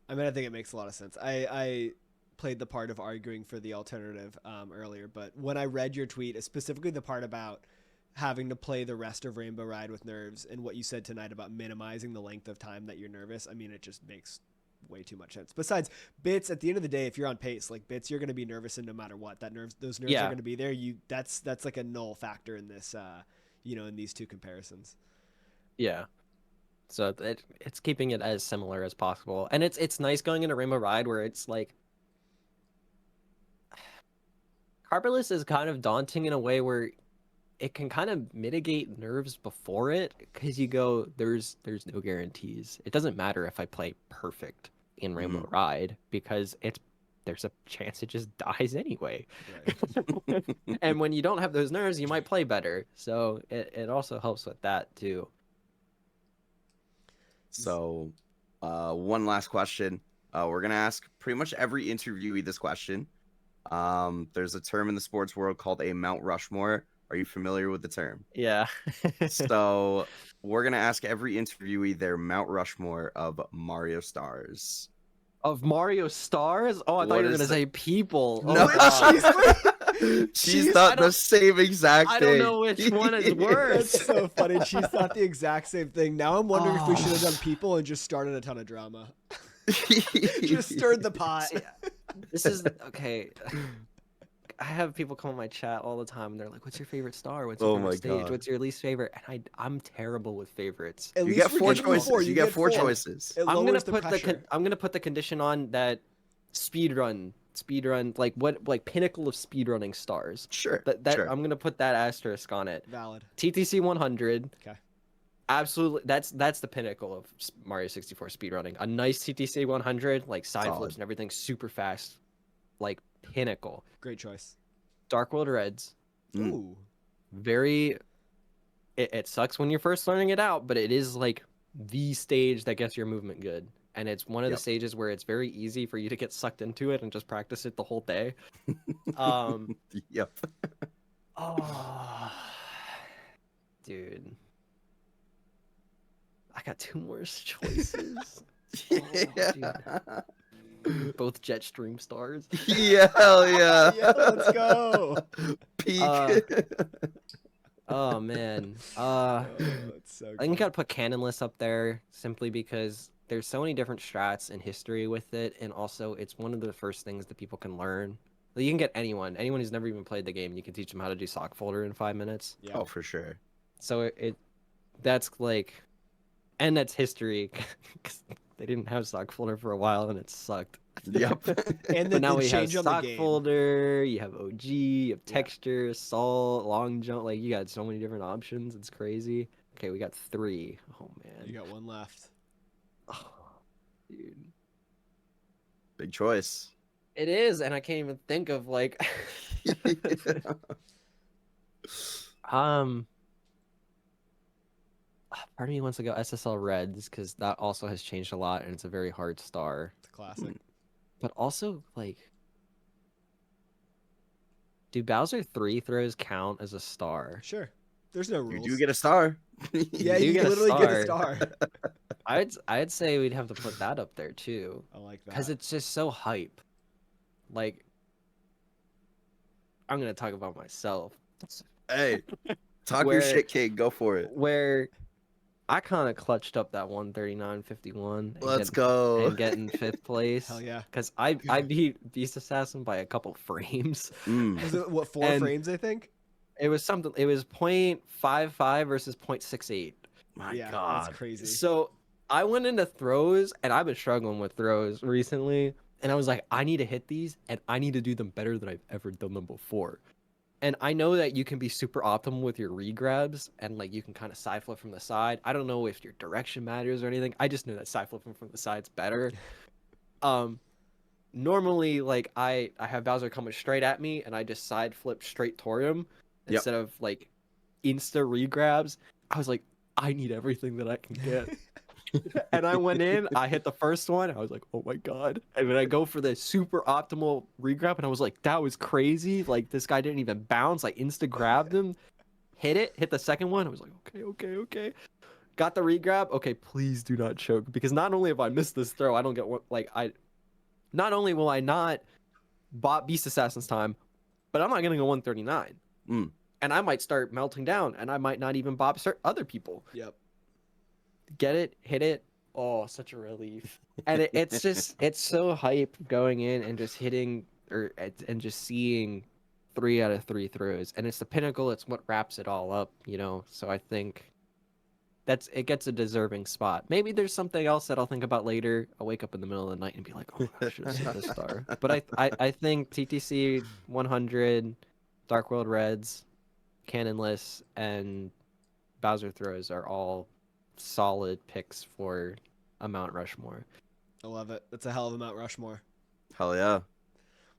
I mean, I think it makes a lot of sense. I played the part of arguing for the alternative earlier, but when I read your tweet, specifically the part about having to play the rest of Rainbow Ride with nerves and what you said tonight about minimizing the length of time that you're nervous, I mean, it just makes way too much sense. Besides, bits, at the end of the day, if you're on pace, like bits, you're going to be nervous, and no matter what, those nerves are going to be there. That's like a null factor in this, in these two comparisons. Yeah. So it's keeping it as similar as possible, and it's nice going into Rainbow Ride where it's like, Carpetless is kind of daunting in a way where it can kind of mitigate nerves before it, because you go, there's no guarantees. It doesn't matter if I play perfect in Rainbow Ride, because there's a chance it just dies anyway. Right. And when you don't have those nerves, you might play better. So it also helps with that too. So, one last question. We're gonna ask pretty much every interviewee this question. There's a term in the sports world called a Mount Rushmore. Are you familiar with the term? Yeah. So we're gonna ask every interviewee their Mount Rushmore of Mario stars. Of Mario stars? Oh, I thought What you were is gonna the- say people. No, Oh, she's Jeez, thought I the don't- same exact I thing. don't know which one is worse. That's so funny. She's thought the exact same thing. Now I'm wondering if we should have Oh. done people and just started a ton of drama. Just stirred the pot. See, this is okay. I have people come on my chat all the time and they're like, "What's your favorite star? What's your Oh favorite my stage? God. What's your least favorite?" And I'm terrible with favorites. At You least get we're four giving you choices. four. You get four four. choices. It I'm gonna lowers the put pressure. I'm gonna put the condition on that speedrun, like what, like pinnacle of speedrunning stars. Sure. That sure. I'm gonna put that asterisk on it. Valid. TTC 100. Okay. Absolutely, that's the pinnacle of Mario 64 speedrunning. A nice TTC 100, like side Solid. flips and everything, super fast, like pinnacle. Great choice. Dark World Reds, Mm. Ooh. very. It sucks when you're first learning it out, but it is like the stage that gets your movement good, and it's one of the Yep. stages where it's very easy for you to get sucked into it and just practice it the whole day. Yep. Oh, dude. I got two more choices. Yeah. Both Jetstream stars. Yeah, hell yeah. Yeah, let's go. Peak. Oh man. Oh, it's so I think you good. gotta put Canonless up there simply because there's so many different strats and history with it, and also it's one of the first things that people can learn. Like, you can get anyone who's never even played the game, you can teach them how to do sock folder in 5 minutes. Yeah. Oh, for sure. So that's like, and that's history. 'Cause they didn't have sock folder for a while and it sucked. Yep. And But then now the we have change on the stock game. folder, you have OG, you have Yeah. texture, salt, long jump. Like, you got so many different options. It's crazy. Okay, we got 3. Oh man. You got one left. Oh, dude. Big choice. It is, and I can't even think of like. Part of me wants to go SSL Reds because that also has changed a lot, and it's a very hard star. It's a classic. But also, like, do Bowser 3 throws count as a star? Sure. There's no You rules. do get a star. Yeah, do you get a literally get a star. star. I'd say we'd have to put that up there too, I like that. because it's just so hype. Like, I'm gonna talk about myself. Hey, talk your Where- shit, King. Go for it. Where I kind of clutched up that 139.51. Let's go. And get in 5th place. Hell yeah. Because I beat BeastAssassin by a couple frames. Mm. Was it what 4 And- frames? I think. It was something. It was 0.55 versus 0.68. My yeah, God. that's crazy. So I went into throws, and I've been struggling with throws recently. And I was like, I need to hit these, and I need to do them better than I've ever done them before. And I know that you can be super optimal with your regrabs, and like you can kind of side flip from the side. I don't know if your direction matters or anything. I just know that side flipping from the side's better. Normally, like I have Bowser coming straight at me, and I just side flip straight toward him Yep. instead of like insta regrabs. I was like, I need everything that I can get. And I went in, I hit the first one, I was like, oh my god. And then I go for the super optimal regrab, and I was like, that was crazy. Like, this guy didn't even bounce. I insta grabbed him, hit the second one. I was like, okay. Got the regrab. Okay, please do not choke, because not only have I missed this throw, I don't get what, like, not only will I not bot Beast Assassin's time, but I'm not gonna go 139. Mm. And I might start melting down, and I might not even bop other people. Yep. Get it, hit it. Oh, such a relief. And it's just, it's so hype going in and just hitting and just seeing 3 out of 3 throws. And it's the pinnacle. It's what wraps it all up, you know? So I think it gets a deserving spot. Maybe there's something else that I'll think about later. I'll wake up in the middle of the night and be like, oh, I should have said this star. But I think TTC 100, Dark World Reds, Canonless, and Bowser throws are all solid picks for a Mount Rushmore. I love it. That's a hell of a Mount Rushmore. Hell yeah.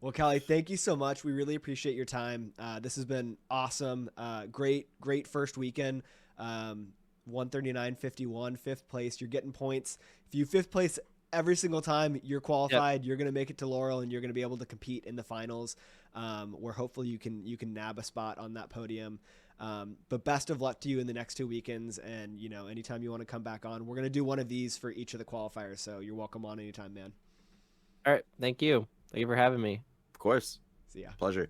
Well, Kally, thank you so much. We really appreciate your time. This has been awesome. Great first weekend. 139.51, fifth place. You're getting points. If you fifth place every single time, you're qualified. Yep. You're going to make it to Laurel, and you're going to be able to compete in the finals, where hopefully you can nab a spot on that podium. But best of luck to you in the next 2 weekends. And, anytime you want to come back on, we're going to do one of these for each of the qualifiers. So you're welcome on anytime, man. All right. Thank you. Thank you for having me. Of course. See ya. Pleasure.